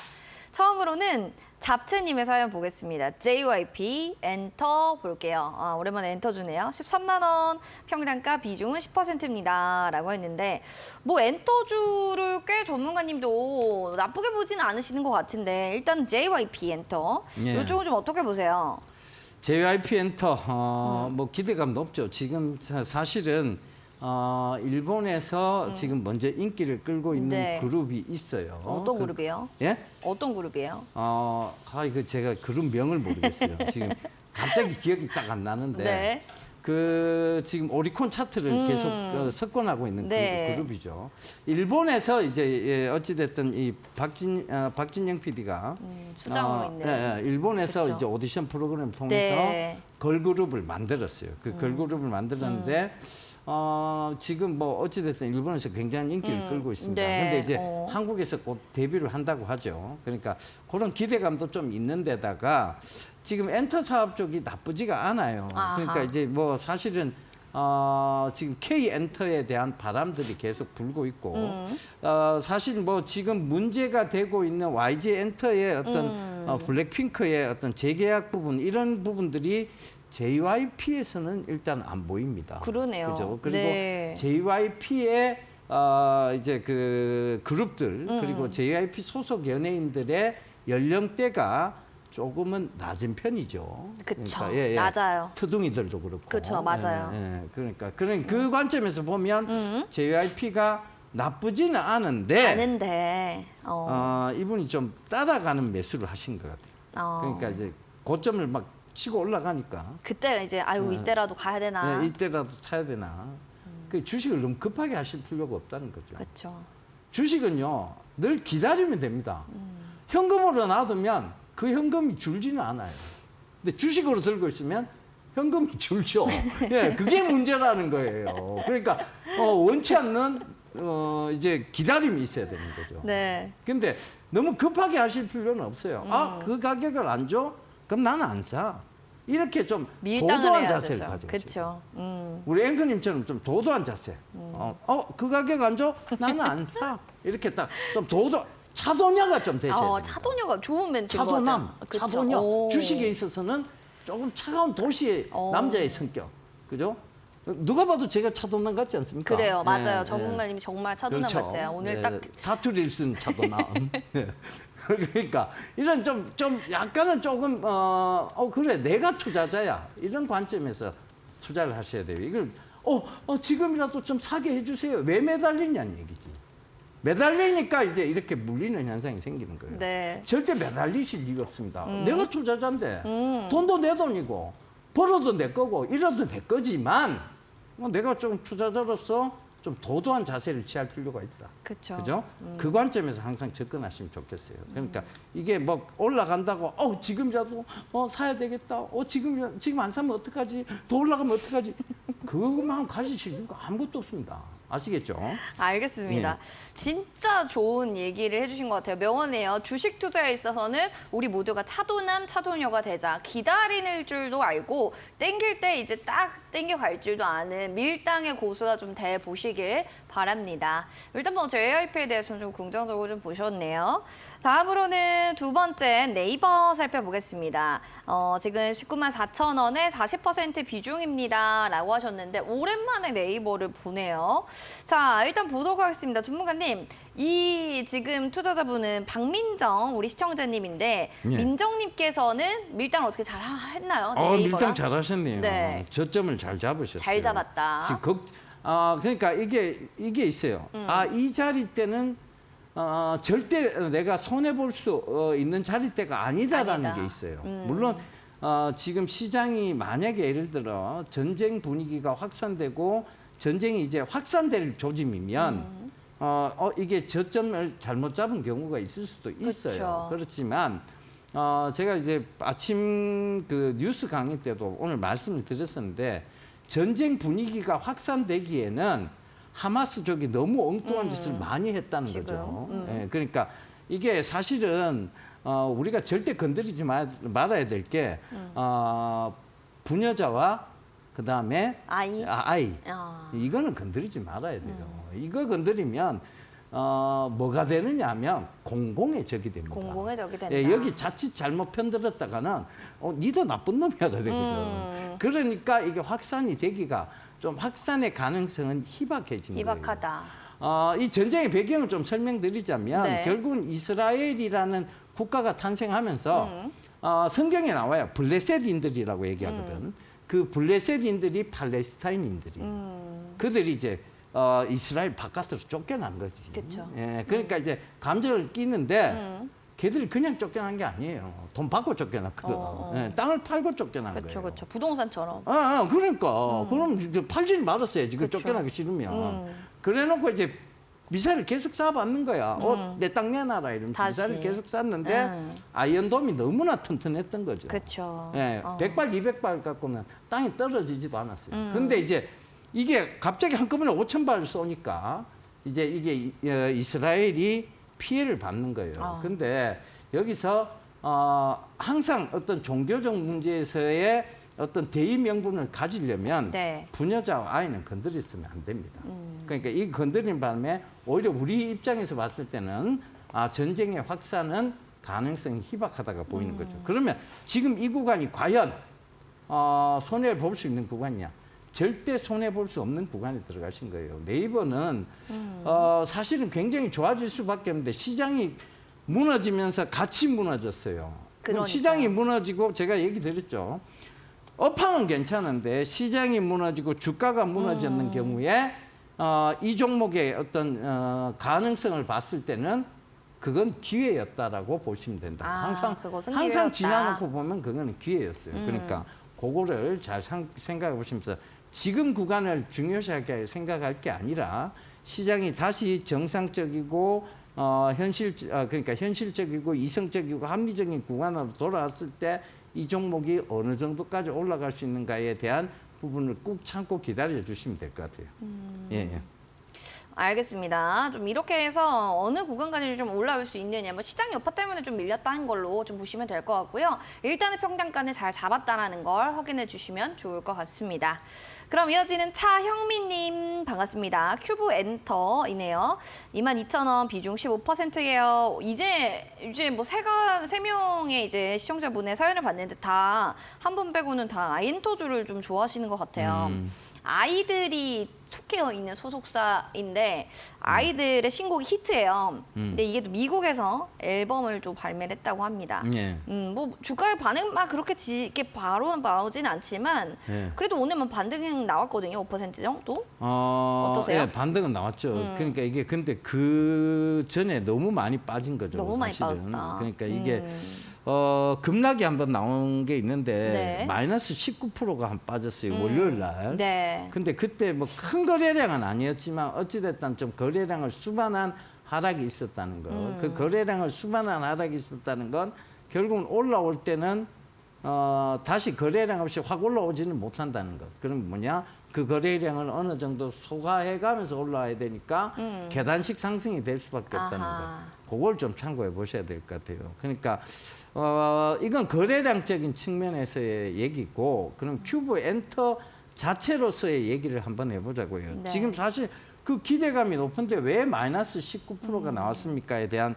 [SPEAKER 1] 처음으로는 잡채님의 사연 보겠습니다. JYP 엔터 볼게요. 오랜만에 엔터 주네요. 13만 원 평단가 비중은 10%입니다. 라고 했는데 뭐 엔터주를 꽤 전문가님도 나쁘게 보진 않으시는 것 같은데 일단 JYP 엔터
[SPEAKER 2] 예.
[SPEAKER 1] 이쪽은 좀 어떻게 보세요?
[SPEAKER 2] JYP 엔터 뭐 기대감 높죠. 지금 사실은 일본에서 지금 먼저 인기를 끌고 있는
[SPEAKER 1] 네.
[SPEAKER 2] 그룹이 있어요.
[SPEAKER 1] 어떤 그룹이에요?
[SPEAKER 2] 예?
[SPEAKER 1] 어떤 그룹이에요?
[SPEAKER 2] 이거 제가 그룹 명을 모르겠어요. 지금 갑자기 기억이 딱 안 나는데.
[SPEAKER 1] 네.
[SPEAKER 2] 지금 오리콘 차트를 계속 석권하고 있는
[SPEAKER 1] 네.
[SPEAKER 2] 그룹이죠. 일본에서 이제 어찌됐든 이 박진영 PD가
[SPEAKER 1] 수장으로 있네요.
[SPEAKER 2] 일본에서
[SPEAKER 1] 그쵸.
[SPEAKER 2] 이제 오디션 프로그램을 통해서
[SPEAKER 1] 네.
[SPEAKER 2] 걸그룹을 만들었어요. 그 걸그룹을 만들었는데 지금 뭐 어찌됐든 일본에서 굉장히 인기를 끌고 있습니다.
[SPEAKER 1] 네.
[SPEAKER 2] 근데 이제 한국에서 곧 데뷔를 한다고 하죠. 그러니까 그런 기대감도 좀 있는 데다가 지금 엔터 사업 쪽이 나쁘지가 않아요.
[SPEAKER 1] 아하.
[SPEAKER 2] 그러니까 이제 뭐 사실은 지금 K 엔터에 대한 바람들이 계속 불고 있고 사실 뭐 지금 문제가 되고 있는 YG 엔터의 어떤 블랙핑크의 어떤 재계약 부분 이런 부분들이 JYP에서는 일단 안 보입니다.
[SPEAKER 1] 그러네요.
[SPEAKER 2] 그죠? 그리고
[SPEAKER 1] 네.
[SPEAKER 2] JYP의 이제 그 그룹들 그리고 JYP 소속 연예인들의 연령대가 조금은 낮은 편이죠.
[SPEAKER 1] 그쵸.
[SPEAKER 2] 예, 예.
[SPEAKER 1] 낮아요.
[SPEAKER 2] 트둥이들도 그렇고.
[SPEAKER 1] 그쵸, 맞아요.
[SPEAKER 2] 예, 예. 그러니까 그 관점에서 보면 JYP가 나쁘지는 않은데
[SPEAKER 1] 아는데.
[SPEAKER 2] 이분이 좀 따라가는 매수를 하신 것 같아요. 그러니까 이제 고점을 막 치고 올라가니까
[SPEAKER 1] 그때 이제 아유 이때라도 가야 되나.
[SPEAKER 2] 네, 이때라도 사야 되나. 그 주식을 너무 급하게 하실 필요가 없다는 거죠.
[SPEAKER 1] 그렇죠.
[SPEAKER 2] 주식은요 늘 기다리면 됩니다. 현금으로 놔두면 그 현금이 줄지는 않아요. 근데 주식으로 들고 있으면 현금이 줄죠. 예, 그게 문제라는 거예요. 그러니까 원치 않는 이제 기다림이 있어야 되는 거죠.
[SPEAKER 1] 네.
[SPEAKER 2] 근데 너무 급하게 하실 필요는 없어요. 그 가격을 안 줘? 그럼 나는 안 사. 이렇게 좀
[SPEAKER 1] 밀당을
[SPEAKER 2] 도도한
[SPEAKER 1] 해야
[SPEAKER 2] 자세를
[SPEAKER 1] 되죠.
[SPEAKER 2] 가져야죠.
[SPEAKER 1] 그렇죠.
[SPEAKER 2] 우리 앵커님처럼 좀 도도한 자세. 그 가격 안 줘? 나는 안 사. 이렇게 딱 좀 차도녀가 좀 되셔야 돼요.
[SPEAKER 1] 차도녀가 좋은 멘트인 것
[SPEAKER 2] 차도남,
[SPEAKER 1] 같아요. 그쵸.
[SPEAKER 2] 차도녀.
[SPEAKER 1] 오.
[SPEAKER 2] 주식에 있어서는 조금 차가운 도시의 남자의 성격. 그죠? 누가 봐도 제가 차도남 같지 않습니까?
[SPEAKER 1] 그래요, 맞아요.
[SPEAKER 2] 예,
[SPEAKER 1] 전문가님이 정말 차도남
[SPEAKER 2] 그렇죠.
[SPEAKER 1] 같아요. 오늘
[SPEAKER 2] 예,
[SPEAKER 1] 딱
[SPEAKER 2] 사투리를 쓴 차도남. 예. 그러니까 이런 좀 약간은 조금 그래 내가 투자자야 이런 관점에서 투자를 하셔야 돼요. 이걸 지금이라도 좀 사게 해주세요. 왜 매달리냐는 얘기지. 매달리니까 이제 이렇게 물리는 현상이 생기는 거예요.
[SPEAKER 1] 네.
[SPEAKER 2] 절대 매달리실 이유 없습니다. 내가 투자자인데 돈도 내 돈이고 벌어도 내 거고 잃어도 내 거지만 내가 좀 투자자로서 좀 도도한 자세를 취할 필요가 있다.
[SPEAKER 1] 그쵸.
[SPEAKER 2] 그죠? 그 관점에서 항상 접근하시면 좋겠어요. 그러니까 이게 뭐 올라간다고 지금이라도 사야 되겠다. 지금 안 사면 어떡하지? 더 올라가면 어떡하지? 그것만 가지실 이유가 아무것도 없습니다. 아시겠죠?
[SPEAKER 1] 알겠습니다. 진짜 좋은 얘기를 해주신 것 같아요. 명언이에요. 주식 투자에 있어서는 우리 모두가 차도남, 차도녀가 되자. 기다리는 줄도 알고 땡길 때 이제 딱 땡겨갈 줄도 아는 밀당의 고수가 좀 돼 보시길 바랍니다. 일단 뭐 JYP에 대해서는 좀 긍정적으로 좀 보셨네요. 다음으로는 두 번째 네이버 살펴보겠습니다. 지금 19만 4천 원에 40% 비중입니다. 라고 하셨는데 오랜만에 네이버를 보네요. 자, 일단 보도록 하겠습니다. 전문가님, 이 지금 투자자분은 박민정 우리 시청자님인데
[SPEAKER 2] 예.
[SPEAKER 1] 민정님께서는 밀당을 어떻게 잘 했나요? 네이버랑?
[SPEAKER 2] 밀당 잘하셨네요.
[SPEAKER 1] 네.
[SPEAKER 2] 저점을 잘 잡으셨어요.
[SPEAKER 1] 잘 잡았다.
[SPEAKER 2] 지금 그러니까 이게 있어요. 이 자리 때는 절대 내가 손해 볼 수 있는 자리대가 아니다라는
[SPEAKER 1] 아니다.
[SPEAKER 2] 게 있어요. 물론 지금 시장이 만약에 예를 들어 전쟁 분위기가 확산되고 전쟁이 이제 확산될 조짐이면 이게 저점을 잘못 잡은 경우가 있을 수도 있어요.
[SPEAKER 1] 그쵸.
[SPEAKER 2] 그렇지만 제가 이제 아침 그 뉴스 강의 때도 오늘 말씀을 드렸었는데 전쟁 분위기가 확산되기에는 하마스 쪽이 너무 엉뚱한 짓을 많이 했다는
[SPEAKER 1] 지금.
[SPEAKER 2] 거죠. 예, 그러니까 이게 사실은 우리가 절대 건드리지 말아야 될 게 부녀자와 그다음에
[SPEAKER 1] 아이.
[SPEAKER 2] 아이.
[SPEAKER 1] 아.
[SPEAKER 2] 이거는 건드리지 말아야 돼요. 이거 건드리면 뭐가 되느냐 하면 공공의 적이 됩니다.
[SPEAKER 1] 공공의 적이 된다.
[SPEAKER 2] 예, 여기 자칫 잘못 편들었다가는 니도 나쁜 놈이야 되거든. 그러니까 이게 확산이 되기가 좀 확산의 가능성은 희박해지는
[SPEAKER 1] 희박하다.
[SPEAKER 2] 거예요. 이 전쟁의 배경을 좀 설명드리자면
[SPEAKER 1] 네.
[SPEAKER 2] 결국은 이스라엘이라는 국가가 탄생하면서 성경에 나와요. 블레셋인들이라고 얘기하거든. 그 블레셋인들이 팔레스타인인들이. 그들이 이제 이스라엘 바깥으로 쫓겨난 거지.
[SPEAKER 1] 그쵸.
[SPEAKER 2] 예, 그러니까 이제 감정을 끼는데 걔들이 그냥 쫓겨난 게 아니에요. 돈 받고 쫓겨났거든. 예, 땅을 팔고 쫓겨난
[SPEAKER 1] 그렇죠,
[SPEAKER 2] 거예요.
[SPEAKER 1] 그렇죠. 부동산처럼.
[SPEAKER 2] 그러니까 그럼 이제 팔지를 말았어야지. 그
[SPEAKER 1] 그쵸.
[SPEAKER 2] 쫓겨나기 싫으면. 그래놓고 이제 미사일을 계속 쏴받는 거야. 내 땅 내놔라 이러면서
[SPEAKER 1] 다시.
[SPEAKER 2] 미사일을 계속 쐈는데 아이언돔이 너무나 튼튼했던 거죠.
[SPEAKER 1] 그렇죠.
[SPEAKER 2] 예, 100발, 200발 갖고는 땅이 떨어지지도 않았어요. 근데 이제 이게 갑자기 한꺼번에 5,000발 쏘니까 이제 이게 이스라엘이 피해를 받는 거예요. 근데 여기서 항상 어떤 종교적 문제에서의 어떤 대의 명분을 가지려면
[SPEAKER 1] 네.
[SPEAKER 2] 부녀자와 아이는 건드렸으면 안 됩니다. 그러니까 이 건드린 바람에 오히려 우리 입장에서 봤을 때는 전쟁의 확산은 가능성이 희박하다가 보이는 거죠. 그러면 지금 이 구간이 과연 손해를 볼 수 있는 구간이냐? 절대 손해볼 수 없는 구간에 들어가신 거예요. 네이버는 사실은 굉장히 좋아질 수밖에 없는데 시장이 무너지면서 같이 무너졌어요. 그럼
[SPEAKER 1] 그러니까요.
[SPEAKER 2] 시장이 무너지고 제가 얘기 드렸죠. 업황은 괜찮은데 시장이 무너지고 주가가 무너졌는 경우에 이 종목의 어떤 가능성을 봤을 때는 그건 기회였다라고 보시면 된다.
[SPEAKER 1] 그것은
[SPEAKER 2] 항상
[SPEAKER 1] 기회였다.
[SPEAKER 2] 지나놓고 보면 그거는 기회였어요. 그러니까 그거를 잘 생각해 보시면서 지금 구간을 중요시하게 생각할 게 아니라 시장이 다시 정상적이고 그러니까 현실적이고 이성적이고 합리적인 구간으로 돌아왔을 때 이 종목이 어느 정도까지 올라갈 수 있는가에 대한 부분을 꾹 참고 기다려 주시면 될 것 같아요. 예.
[SPEAKER 1] 알겠습니다. 좀 이렇게 해서 어느 구간까지 좀 올라올 수 있느냐, 뭐 시장 여파 때문에 좀 밀렸다는 걸로 좀 보시면 될 것 같고요. 일단은 평단가는 잘 잡았다라는 걸 확인해 주시면 좋을 것 같습니다. 그럼 이어지는 차형민님 반갑습니다. 큐브 엔터이네요. 22,000원 비중 15%예요. 이제 뭐 세 명의 이제 시청자분의 사연을 봤는데 다 한 분 빼고는 다 아이엔터주를 좀 좋아하시는 것 같아요. 아이들이 툭해어 있는 소속사인데 아이들의 신곡이 히트예요. 근데 이게 또 미국에서 앨범을 좀 발매를 했다고 합니다.
[SPEAKER 2] 예.
[SPEAKER 1] 뭐 주가의 반응 막 그렇게 이렇게 바로 나오진 않지만
[SPEAKER 2] 예.
[SPEAKER 1] 그래도 오늘만 반등이 나왔거든요. 5% 정도? 어떠세요?
[SPEAKER 2] 예, 반등은 나왔죠. 그러니까 이게 근데 그 전에 너무 많이 빠진 거죠.
[SPEAKER 1] 너무 많이
[SPEAKER 2] 사실은.
[SPEAKER 1] 빠졌다.
[SPEAKER 2] 그러니까 이게 급락이 한번 나온 게 있는데
[SPEAKER 1] 네.
[SPEAKER 2] 마이너스 19%가 한 빠졌어요. 월요일 날.
[SPEAKER 1] 네.
[SPEAKER 2] 근데 그때 뭐 큰 거래량은 아니었지만 어찌됐든 좀 거래량을 수반한 하락이 있었다는 거. 그 거래량을 수반한 하락이 있었다는 건 결국은 올라올 때는 다시 거래량 없이 확 올라오지는 못한다는 것. 그럼 뭐냐? 그 거래량을 어느 정도 소화해가면서 올라와야 되니까 계단식 상승이 될 수밖에 없다는
[SPEAKER 1] 아하.
[SPEAKER 2] 것. 그걸 좀 참고해 보셔야 될 것 같아요. 그러니까 이건 거래량적인 측면에서의 얘기고, 그럼 큐브 엔터 자체로서의 얘기를 한번 해보자고요.
[SPEAKER 1] 네.
[SPEAKER 2] 지금 사실 그 기대감이 높은데 왜 마이너스 19%가 나왔습니까에 대한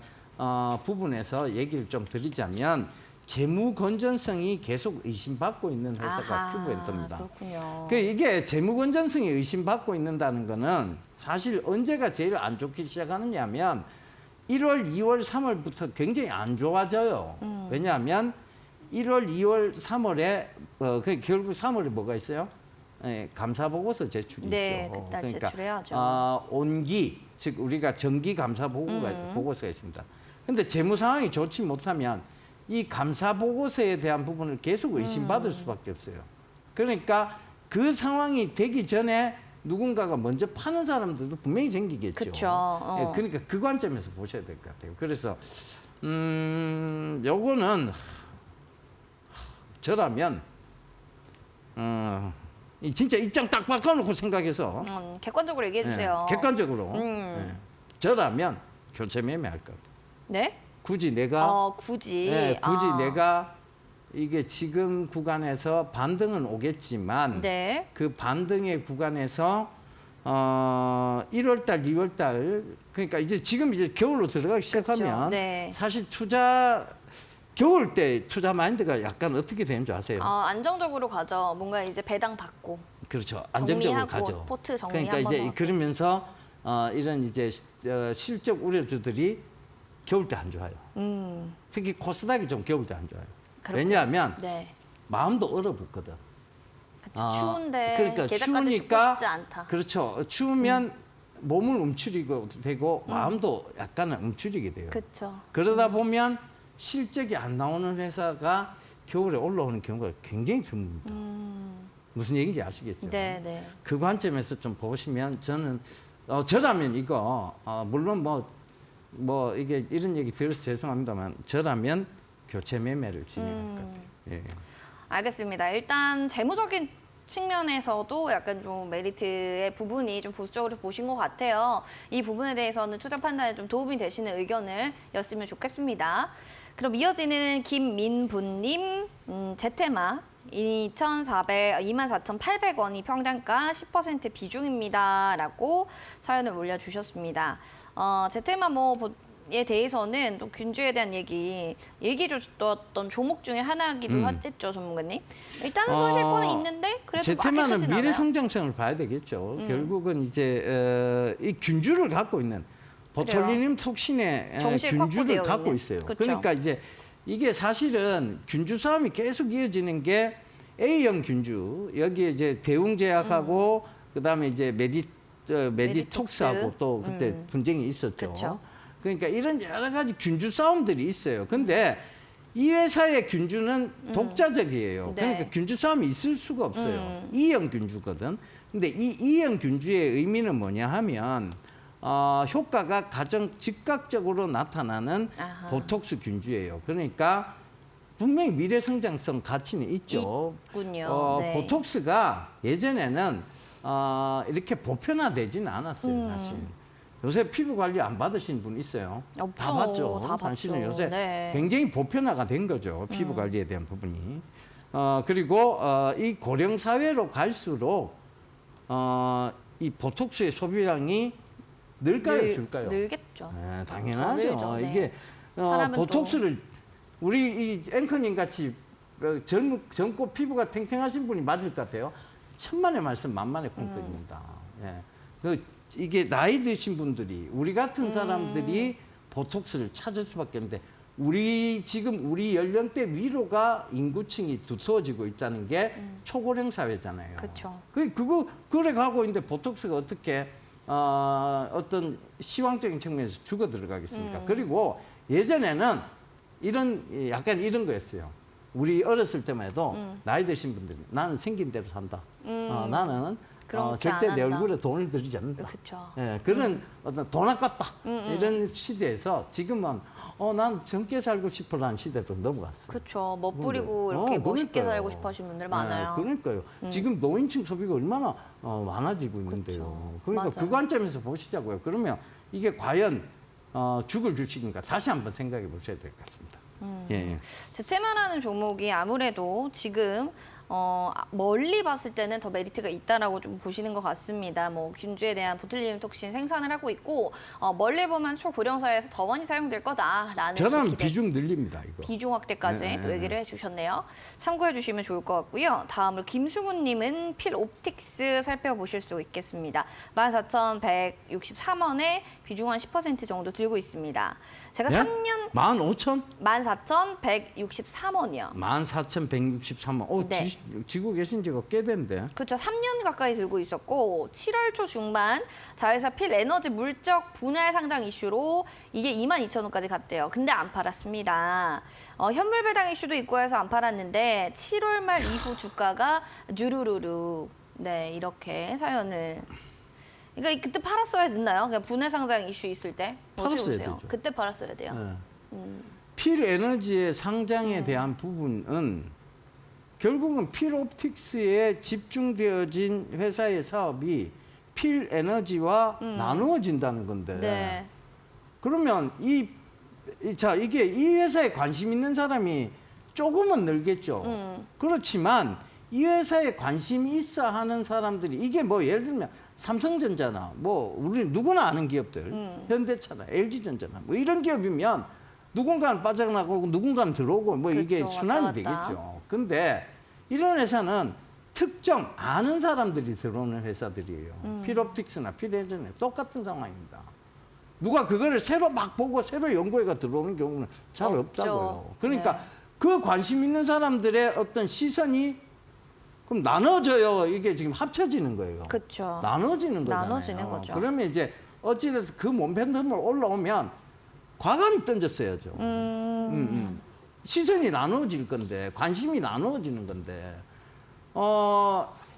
[SPEAKER 2] 부분에서 얘기를 좀 드리자면 재무 건전성이 계속 의심받고 있는 회사가 큐브 엔터입니다.
[SPEAKER 1] 그렇군요.
[SPEAKER 2] 이게 재무 건전성이 의심받고 있는다는 거는 사실 언제가 제일 안 좋기 시작하느냐 하면 1월, 2월, 3월부터 굉장히 안 좋아져요. 왜냐하면 1월, 2월, 3월에 결국 3월에 뭐가 있어요? 예, 감사 보고서 제출이
[SPEAKER 1] 네,
[SPEAKER 2] 있죠.
[SPEAKER 1] 그날 제출해야죠.
[SPEAKER 2] 온기, 즉 우리가 정기 감사 보고서가 있습니다. 근데 재무 상황이 좋지 못하면 이 감사 보고서에 대한 부분을 계속 의심받을 수밖에 없어요. 그러니까 그 상황이 되기 전에 누군가가 먼저 파는 사람들도 분명히 생기겠죠.
[SPEAKER 1] 그쵸.
[SPEAKER 2] 예, 그러니까 그 관점에서 보셔야 될 것 같아요. 그래서 요거는 저라면 진짜 입장 딱 바꿔놓고 생각해서
[SPEAKER 1] 객관적으로 얘기해 주세요.
[SPEAKER 2] 객관적으로 저라면 교체 매매할 것 같아요.
[SPEAKER 1] 네?
[SPEAKER 2] 굳이 내가
[SPEAKER 1] 굳이.
[SPEAKER 2] 내가 이게 지금 구간에서 반등은 오겠지만
[SPEAKER 1] 네.
[SPEAKER 2] 그 반등의 구간에서 1월달, 2월달 그러니까 지금 겨울로 들어가기 시작하면
[SPEAKER 1] 네.
[SPEAKER 2] 사실 겨울 때 투자 마인드가 약간 어떻게 되는 줄 아세요?
[SPEAKER 1] 안정적으로 가죠. 뭔가 이제 배당 받고.
[SPEAKER 2] 그렇죠. 안정적으로
[SPEAKER 1] 정리하고,
[SPEAKER 2] 가죠.
[SPEAKER 1] 포트 정리
[SPEAKER 2] 그러니까
[SPEAKER 1] 한번
[SPEAKER 2] 이제
[SPEAKER 1] 하고.
[SPEAKER 2] 그러면서 이런 실적 우려주들이 겨울 때 안 좋아요. 특히 코스닥이 좀 겨울 때 안 좋아요.
[SPEAKER 1] 그렇군요.
[SPEAKER 2] 왜냐하면
[SPEAKER 1] 네.
[SPEAKER 2] 마음도 얼어붙거든.
[SPEAKER 1] 그쵸, 추운데
[SPEAKER 2] 그러니까
[SPEAKER 1] 게다까지
[SPEAKER 2] 추우니까
[SPEAKER 1] 죽고 싶지 않다.
[SPEAKER 2] 그렇죠. 추우면 몸을 움츠리고 되고 마음도 약간은 움츠리게 돼요.
[SPEAKER 1] 그렇죠.
[SPEAKER 2] 그러다 보면 실적이 안 나오는 회사가 겨울에 올라오는 경우가 굉장히 드뭅니다. 무슨 얘기인지 아시겠죠?
[SPEAKER 1] 네, 네.
[SPEAKER 2] 그 관점에서 좀 보시면 저는 저라면 이거 물론 뭐 이게 이런 얘기 들어서 죄송합니다만 저라면 교체 매매를 진행할 것 같아요. 예.
[SPEAKER 1] 알겠습니다. 일단 재무적인 측면에서도 약간 좀 메리트의 부분이 좀 보수적으로 보신 것 같아요. 이 부분에 대해서는 투자 판단에 좀 도움이 되시는 의견을 였으면 좋겠습니다. 그럼 이어지는 김민부님, 제테마 24,800원이 평단가 10% 비중입니다. 라고 사연을 올려주셨습니다. 제테마 대해서는 또 균주에 대한 얘기해 주셨던 조목 중에 하나이기도 했죠, 전문가님. 일단은 손실권은 있는데 그래도
[SPEAKER 2] 제
[SPEAKER 1] 막
[SPEAKER 2] 테마는
[SPEAKER 1] 크진
[SPEAKER 2] 미래
[SPEAKER 1] 않아요.
[SPEAKER 2] 성장성을 봐야 되겠죠. 결국은 이제 이 균주를 갖고 있는 보톨리늄 톡신의
[SPEAKER 1] 정실 확보되어
[SPEAKER 2] 균주를 갖고
[SPEAKER 1] 있는.
[SPEAKER 2] 있어요.
[SPEAKER 1] 그쵸.
[SPEAKER 2] 그러니까 이제 이게 사실은 균주 싸움이 계속 이어지는 게 A형 균주 여기에 이제 대웅제약하고 그다음에 이제 메디톡스하고 또 그때 분쟁이 있었죠.
[SPEAKER 1] 그쵸.
[SPEAKER 2] 그러니까 이런 여러 가지 균주 싸움들이 있어요. 근데 이 회사의 균주는 독자적이에요.
[SPEAKER 1] 네.
[SPEAKER 2] 그러니까 균주 싸움이 있을 수가 없어요. E형 균주거든. 근데 이 E형 균주의 의미는 뭐냐 하면 효과가 가장 즉각적으로 나타나는
[SPEAKER 1] 아하.
[SPEAKER 2] 보톡스 균주예요. 그러니까 분명히 미래 성장성 가치는 있죠.
[SPEAKER 1] 있군요. 네.
[SPEAKER 2] 보톡스가 예전에는 이렇게 보편화되지는 않았어요, 사실. 요새 피부 관리 안 받으신 분 있어요?
[SPEAKER 1] 없죠.
[SPEAKER 2] 다 받죠.
[SPEAKER 1] 다
[SPEAKER 2] 사실은
[SPEAKER 1] 받죠.
[SPEAKER 2] 요새
[SPEAKER 1] 네.
[SPEAKER 2] 굉장히 보편화가 된 거죠, 피부 관리에 대한 부분이. 그리고 이 고령 사회로 갈수록 이 보톡스의 소비량이 늘까요, 줄까요?
[SPEAKER 1] 늘겠죠.
[SPEAKER 2] 네, 당연하죠.
[SPEAKER 1] 늘죠, 네.
[SPEAKER 2] 이게
[SPEAKER 1] 사람은
[SPEAKER 2] 보톡스를 우리 이 앵커님 같이 젊고 피부가 탱탱하신 분이 맞을 것 같아요. 천만의 말씀 만만의 콩떡입니다. 예. 이게 나이 드신 분들이 우리 같은 사람들이 보톡스를 찾을 수밖에 없는데 지금 우리 연령대 위로가 인구층이 두터워지고 있다는 게 초고령 사회잖아요.
[SPEAKER 1] 그쵸.
[SPEAKER 2] 그래 가고 있는데 보톡스가 어떻게 어떤 시황적인 측면에서 죽어 들어가겠습니까? 그리고 예전에는 약간 이런 거였어요. 우리 어렸을 때만 해도 나이 드신 분들이 나는 생긴 대로 산다. 나는
[SPEAKER 1] 그렇게
[SPEAKER 2] 절대
[SPEAKER 1] 안
[SPEAKER 2] 내
[SPEAKER 1] 한다.
[SPEAKER 2] 얼굴에 돈을 들이지 않는다.
[SPEAKER 1] 그쵸.
[SPEAKER 2] 예, 그런 어떤 돈 아깝다. 이런 시대에서 지금은 난 젊게 살고 싶어라는 시대로 넘어갔어요.
[SPEAKER 1] 그렇죠. 멋부리고 이렇게 멋있게
[SPEAKER 2] 그러니까요.
[SPEAKER 1] 살고 싶어 하시는 분들 많아요.
[SPEAKER 2] 그러니까요. 지금 노인층 소비가 얼마나 많아지고 있는데요. 그러니까
[SPEAKER 1] 맞아요.
[SPEAKER 2] 그 관점에서 보시자고요. 그러면 이게 과연 죽을 주식인가 다시 한번 생각해 보셔야 될 것 같습니다. 예.
[SPEAKER 1] 제테마라는 종목이 아무래도 지금 멀리 봤을 때는 더 메리트가 있다라고 좀 보시는 것 같습니다. 뭐 균주에 대한 보툴리늄 톡신 생산을 하고 있고 멀리 보면 초고령 사회에서 더 많이 사용될 거다라는
[SPEAKER 2] 저는
[SPEAKER 1] 기대.
[SPEAKER 2] 비중 늘립니다. 이거.
[SPEAKER 1] 비중 확대까지
[SPEAKER 2] 네,
[SPEAKER 1] 또
[SPEAKER 2] 네,
[SPEAKER 1] 얘기를 해주셨네요. 참고해 주시면 좋을 것 같고요. 다음으로 김수근님은 필옵틱스 살펴보실 수 있겠습니다. 14,163원에 비중 한 10% 정도 들고 있습니다. 제가
[SPEAKER 2] 예?
[SPEAKER 1] 3년
[SPEAKER 2] 15,000?
[SPEAKER 1] 14,163원이요.
[SPEAKER 2] 14,163원.
[SPEAKER 1] 네.
[SPEAKER 2] 지고 계신 지가 꽤 됐는데.
[SPEAKER 1] 그렇죠. 3년 가까이 들고 있었고 7월 초 중반 자회사 필 에너지 물적 분할 상장 이슈로 이게 22,000원까지 갔대요. 근데 안 팔았습니다. 현물 배당 이슈도 있고 해서 안 팔았는데 7월 말 이후 주가가 주루루루 이렇게 사연을 그러니까 그때 팔았어야 됐나요? 그냥 분할 상장 이슈 있을 때 어떻게
[SPEAKER 2] 팔았어야
[SPEAKER 1] 보세요?
[SPEAKER 2] 되죠.
[SPEAKER 1] 그때 팔았어야 돼요.
[SPEAKER 2] 예. 필 에너지의 상장에 대한 부분은 결국은 필 옵틱스에 집중되어진 회사의 사업이 필 에너지와 나누어진다는 건데.
[SPEAKER 1] 네.
[SPEAKER 2] 그러면 이게 이 회사에 관심 있는 사람이 조금은 늘겠죠. 그렇지만 이 회사에 관심이 있어 하는 사람들이 이게 뭐 예를 들면 삼성전자나 뭐 우리 누구나 아는 기업들, 현대차나 LG전자나 뭐 이런 기업이면 누군가는 빠져나가고 누군가는 들어오고 뭐 이게
[SPEAKER 1] 그렇죠.
[SPEAKER 2] 순환이
[SPEAKER 1] 왔다 갔다.
[SPEAKER 2] 되겠죠. 근데 이런 회사는 특정 아는 사람들이 들어오는 회사들이에요. 필옵틱스나 필에전에 똑같은 상황입니다. 누가 그거를 새로 막 보고 새로 연구해가 들어오는 경우는 잘
[SPEAKER 1] 없죠.
[SPEAKER 2] 없다고요. 그러니까
[SPEAKER 1] 네.
[SPEAKER 2] 그 관심 있는 사람들의 어떤 시선이 그럼 나눠져요. 이게 지금 합쳐지는 거예요.
[SPEAKER 1] 그렇죠.
[SPEAKER 2] 나눠지는 거잖아요.
[SPEAKER 1] 나눠지는 거죠.
[SPEAKER 2] 그러면 이제 어찌됐든 그 몸팬텀을 올라오면 과감히 던졌어야죠. 시선이 나눠질 건데 관심이 나눠지는 건데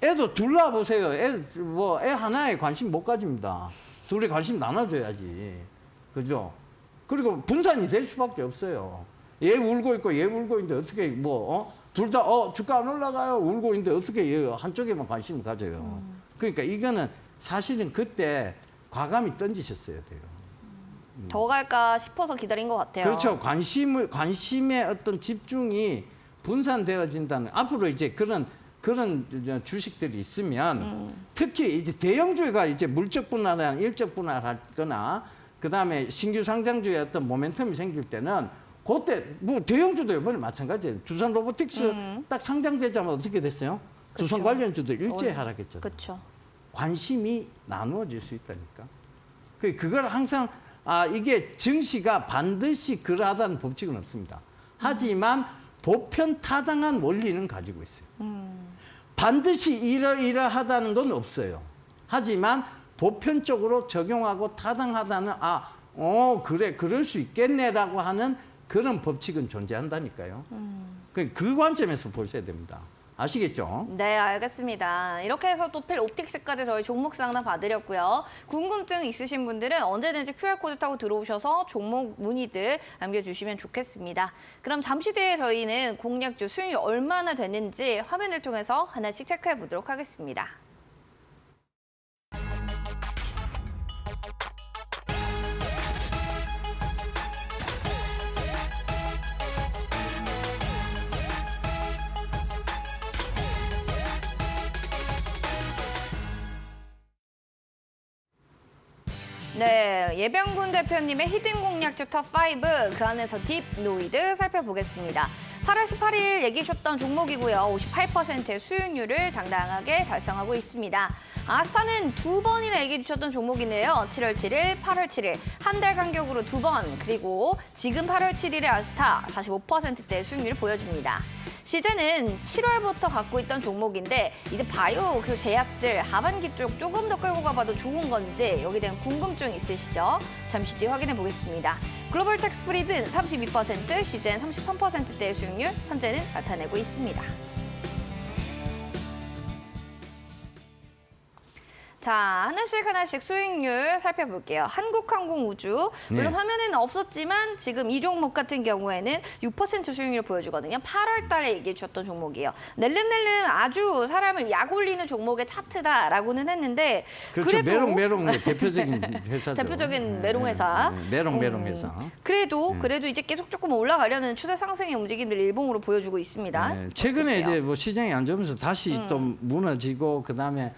[SPEAKER 2] 애도 둘 놔보세요. 애 하나에 관심 못 가집니다. 둘이 관심 나눠줘야지. 그죠? 그리고 분산이 될 수밖에 없어요. 얘 울고 있고 얘 울고 있는데 어떻게 둘 다 주가 안 올라가요. 울고 있는데 어떻게 얘 한쪽에만 관심을 가져요. 그러니까 이거는 사실은 그때 과감히 던지셨어야 돼요.
[SPEAKER 1] 더 갈까 싶어서 기다린 것 같아요.
[SPEAKER 2] 그렇죠. 관심의 어떤 집중이 분산되어진다는 앞으로 이제 그런 주식들이 있으면 특히 이제 대형주가 이제 물적 분할이나 일적 분할하거나 그다음에 신규 상장주의 어떤 모멘텀이 생길 때는 그때 뭐 대형주도 이번에 마찬가지예요. 두산 로보틱스 딱 상장되자마자 어떻게 됐어요? 두산 관련주도 일제히 하락했잖아요.
[SPEAKER 1] 그렇죠.
[SPEAKER 2] 관심이 나누어질 수 있다니까. 그걸 항상 이게 증시가 반드시 그러하다는 법칙은 없습니다. 하지만 보편 타당한 원리는 가지고 있어요. 반드시 이러이러하다는 건 없어요. 하지만 보편적으로 적용하고 타당하다는 그래 그럴 수 있겠네라고 하는 그런 법칙은 존재한다니까요. 그 관점에서 보셔야 됩니다. 아시겠죠?
[SPEAKER 1] 네, 알겠습니다. 이렇게 해서 또 필 옵틱스까지 저희 종목 상담 봐드렸고요. 궁금증 있으신 분들은 언제든지 QR코드 타고 들어오셔서 종목 문의들 남겨주시면 좋겠습니다. 그럼 잠시 뒤에 저희는 공략주 수익률 얼마나 됐는지 화면을 통해서 하나씩 체크해 보도록 하겠습니다. 네, 예병군 대표님의 히든 공략주 톱5, 그 안에서 딥노이드 살펴보겠습니다. 8월 18일 얘기하셨던 종목이고요. 58%의 수익률을 당당하게 달성하고 있습니다. 아스타는 두 번이나 얘기해 주셨던 종목인데요. 7월 7일, 8월 7일 한 달 간격으로 두 번, 그리고 지금 8월 7일의 아스타 45%대의 수익률을 보여줍니다. 시제는 7월부터 갖고 있던 종목인데 이제 바이오 그 제약들 하반기 쪽 조금 더 끌고 가봐도 좋은 건지 여기에 대한 궁금증 있으시죠? 잠시 뒤에 확인해 보겠습니다. 글로벌 텍스 프리든 32%, 시젠 33%대의 수익률 현재는 나타내고 있습니다. 자, 하나씩 수익률 살펴볼게요. 한국항공우주, 물론
[SPEAKER 2] 네.
[SPEAKER 1] 화면에는 없었지만 지금 이 종목 같은 경우에는 6% 수익률 보여주거든요. 8월 달에 얘기해 주셨던 종목이에요. 낼름낼름 아주 사람을 약 올리는 종목의 차트다라고는 했는데
[SPEAKER 2] 그렇죠.
[SPEAKER 1] 그래도
[SPEAKER 2] 메롱 대표적인 회사죠.
[SPEAKER 1] 대표적인 메롱회사.
[SPEAKER 2] 메롱 회사.
[SPEAKER 1] 그래도 이제 계속 조금 올라가려는 추세 상승의 움직임들을 일봉으로 보여주고 있습니다.
[SPEAKER 2] 네, 최근에
[SPEAKER 1] 어떡해요?
[SPEAKER 2] 이제 뭐 시장이 안 좋으면서 다시 또 무너지고 그다음에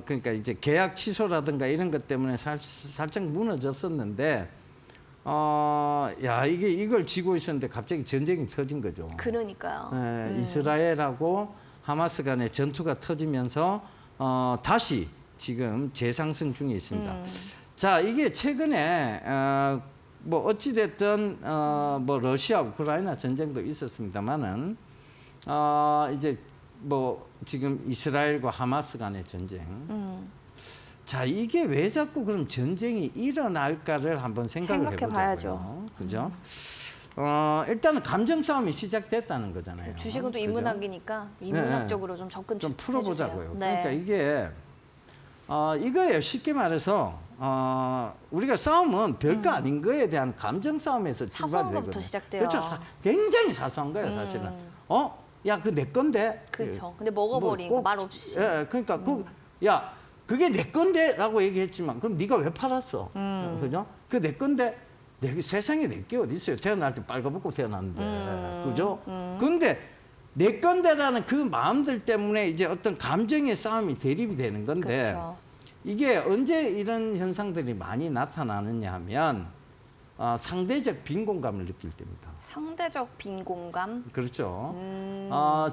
[SPEAKER 2] 그러니까 이제 계약 취소라든가 이런 것 때문에 살짝 무너졌었는데 이걸 지고 있었는데 갑자기 전쟁이 터진 거죠.
[SPEAKER 1] 그러니까요.
[SPEAKER 2] 이스라엘하고 하마스 간의 전투가 터지면서 다시 지금 재상승 중에 있습니다. 자, 이게 최근에 뭐 어찌 됐든 뭐 러시아 우크라이나 전쟁도 있었습니다만은 이제 뭐 지금 이스라엘과 하마스 간의 전쟁. 자, 이게 왜 자꾸 그럼 전쟁이 일어날까를 한번 생각을 해보자고요. 그죠? 일단은 감정 싸움이 시작됐다는 거잖아요.
[SPEAKER 1] 주식은 또
[SPEAKER 2] 그죠?
[SPEAKER 1] 인문학이니까 인문학적으로 좀 접근
[SPEAKER 2] 좀 풀어보자고요.
[SPEAKER 1] 해주세요.
[SPEAKER 2] 그러니까
[SPEAKER 1] 네.
[SPEAKER 2] 이게 이거예요. 쉽게 말해서 우리가 싸움은 별거 아닌 거에 대한 감정 싸움에서
[SPEAKER 1] 사소한
[SPEAKER 2] 출발되거든요.
[SPEAKER 1] 것부터 시작돼요.
[SPEAKER 2] 그렇죠. 굉장히 사소한 거예요, 사실은. 야, 그 내 건데.
[SPEAKER 1] 그렇죠. 근데 먹어버리고 말 없이.
[SPEAKER 2] 예, 그러니까 야, 그게 내 건데라고 얘기했지만 그럼 네가 왜 팔았어? 그죠? 그 내 건데 세상에 내 게 어디 있어요? 태어날 때 빨가벗고 태어났는데, 그죠? 근데 내 건데라는 그 마음들 때문에 이제 어떤 감정의 싸움이 대립이 되는 건데
[SPEAKER 1] 그렇죠.
[SPEAKER 2] 이게 언제 이런 현상들이 많이 나타나느냐 하면 상대적 빈곤감을 느낄 때입니다.
[SPEAKER 1] 상대적 빈곤감.
[SPEAKER 2] 그렇죠.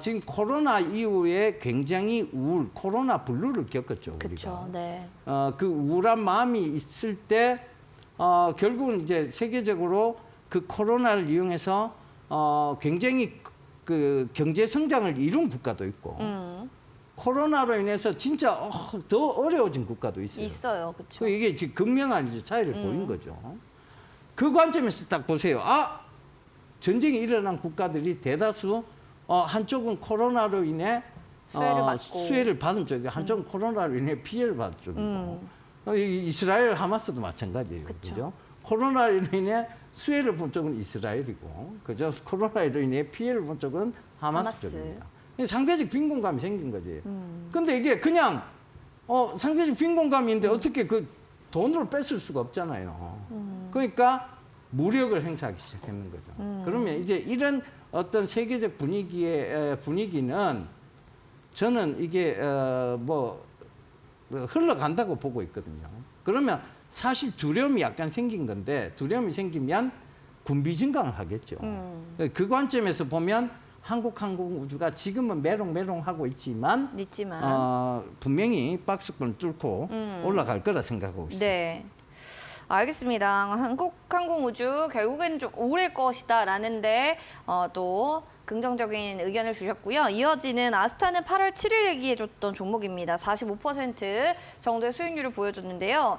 [SPEAKER 2] 지금 코로나 이후에 굉장히 코로나 블루를 겪었죠.
[SPEAKER 1] 그렇죠.
[SPEAKER 2] 우리가.
[SPEAKER 1] 네.
[SPEAKER 2] 그 우울한 마음이 있을 때 결국은 이제 세계적으로 그 코로나를 이용해서 굉장히 그 경제 성장을 이룬 국가도 있고 코로나로 인해서 진짜 더 어려워진 국가도 있어요.
[SPEAKER 1] 있어요. 그렇죠.
[SPEAKER 2] 이게 지금 극명한 이제 차이를 보인 거죠. 그 관점에서 딱 보세요. 전쟁이 일어난 국가들이 대다수 한쪽은 코로나로 인해 수혜를 받은 쪽이고 한쪽은 코로나로 인해 피해를 받은 쪽이고 이스라엘 하마스도 마찬가지예요. 그죠? 코로나로 인해 수혜를 본 쪽은 이스라엘이고 그죠? 코로나로 인해 피해를 본 쪽은 하마스 쪽입니다. 상대적 빈곤감이 생긴 거지. 근데 이게 그냥 상대적 빈곤감인데 어떻게 그 돈으로 뺏을 수가 없잖아요. 그러니까 무력을 행사하기 시작하는 거죠. 그러면 이제 이런 어떤 세계적 분위기는 저는 이게 뭐 흘러간다고 보고 있거든요. 그러면 사실 두려움이 약간 생긴 건데 두려움이 생기면 군비 증강을 하겠죠. 그 관점에서 보면 한국항공우주가 지금은 메롱메롱하고 있지만 분명히 박스권을 뚫고 올라갈 거라 생각하고 있습니다.
[SPEAKER 1] 네. 알겠습니다. 한국항공우주 결국엔 좀 오를 것이다라는데 또 긍정적인 의견을 주셨고요. 이어지는 아스타는 8월 7일 얘기해줬던 종목입니다. 45% 정도의 수익률을 보여줬는데요.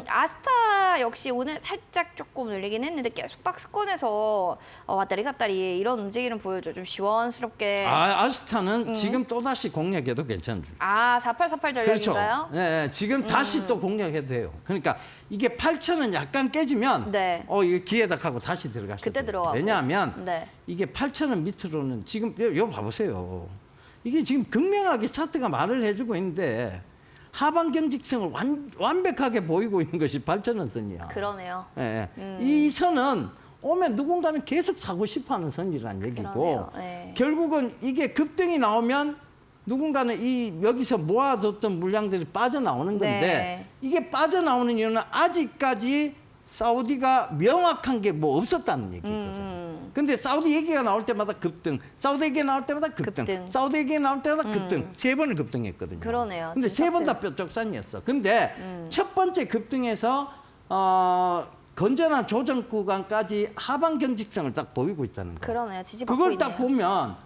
[SPEAKER 1] 아스타 역시 오늘 살짝 조금 늘리긴 했는데 계속 박스권에서 왔다리 갔다리 이런 움직임을 보여줘. 좀 시원스럽게.
[SPEAKER 2] 아스타는 지금 또다시 공략해도 괜찮죠.
[SPEAKER 1] 4848 전략인가요?
[SPEAKER 2] 그렇죠. 네, 지금 다시 또 공략해도 돼요. 그러니까 이게 8,000원 약간 깨지면
[SPEAKER 1] 네.
[SPEAKER 2] 이거 기회다 하고 다시 들어가셔도
[SPEAKER 1] 그때
[SPEAKER 2] 돼요.
[SPEAKER 1] 들어가고.
[SPEAKER 2] 왜냐하면
[SPEAKER 1] 네.
[SPEAKER 2] 이게 8,000원 밑으로는 지금 요 봐보세요. 이게 지금 극명하게 차트가 말을 해주고 있는데 하방 경직성을 완벽하게 보이고 있는 것이 8,000원 선이야.
[SPEAKER 1] 그러네요.
[SPEAKER 2] 예, 이 선은 오면 누군가는 계속 사고 싶어하는 선이란 얘기고
[SPEAKER 1] 그러네요. 네.
[SPEAKER 2] 결국은 이게 급등이 나오면 누군가는 여기서 모아뒀던 물량들이 빠져나오는 건데
[SPEAKER 1] 네.
[SPEAKER 2] 이게 빠져나오는 이유는 아직까지 사우디가 명확한 게 뭐 없었다는 얘기거든요. 근데 사우디 얘기가 나올 때마다 급등, 사우디 얘기가 나올 때마다 급등, 사우디 얘기가 나올 때마다 급등, 3번을 급등했거든요.
[SPEAKER 1] 그러네요.
[SPEAKER 2] 근데
[SPEAKER 1] 진짜
[SPEAKER 2] 3번 다 뾰족산이었어. 근데 첫 번째 급등에서 건전한 조정 구간까지 하방 경직성을 딱 보이고 있다는 거.
[SPEAKER 1] 그러네요. 지지받고
[SPEAKER 2] 그걸
[SPEAKER 1] 있네요.
[SPEAKER 2] 딱 보면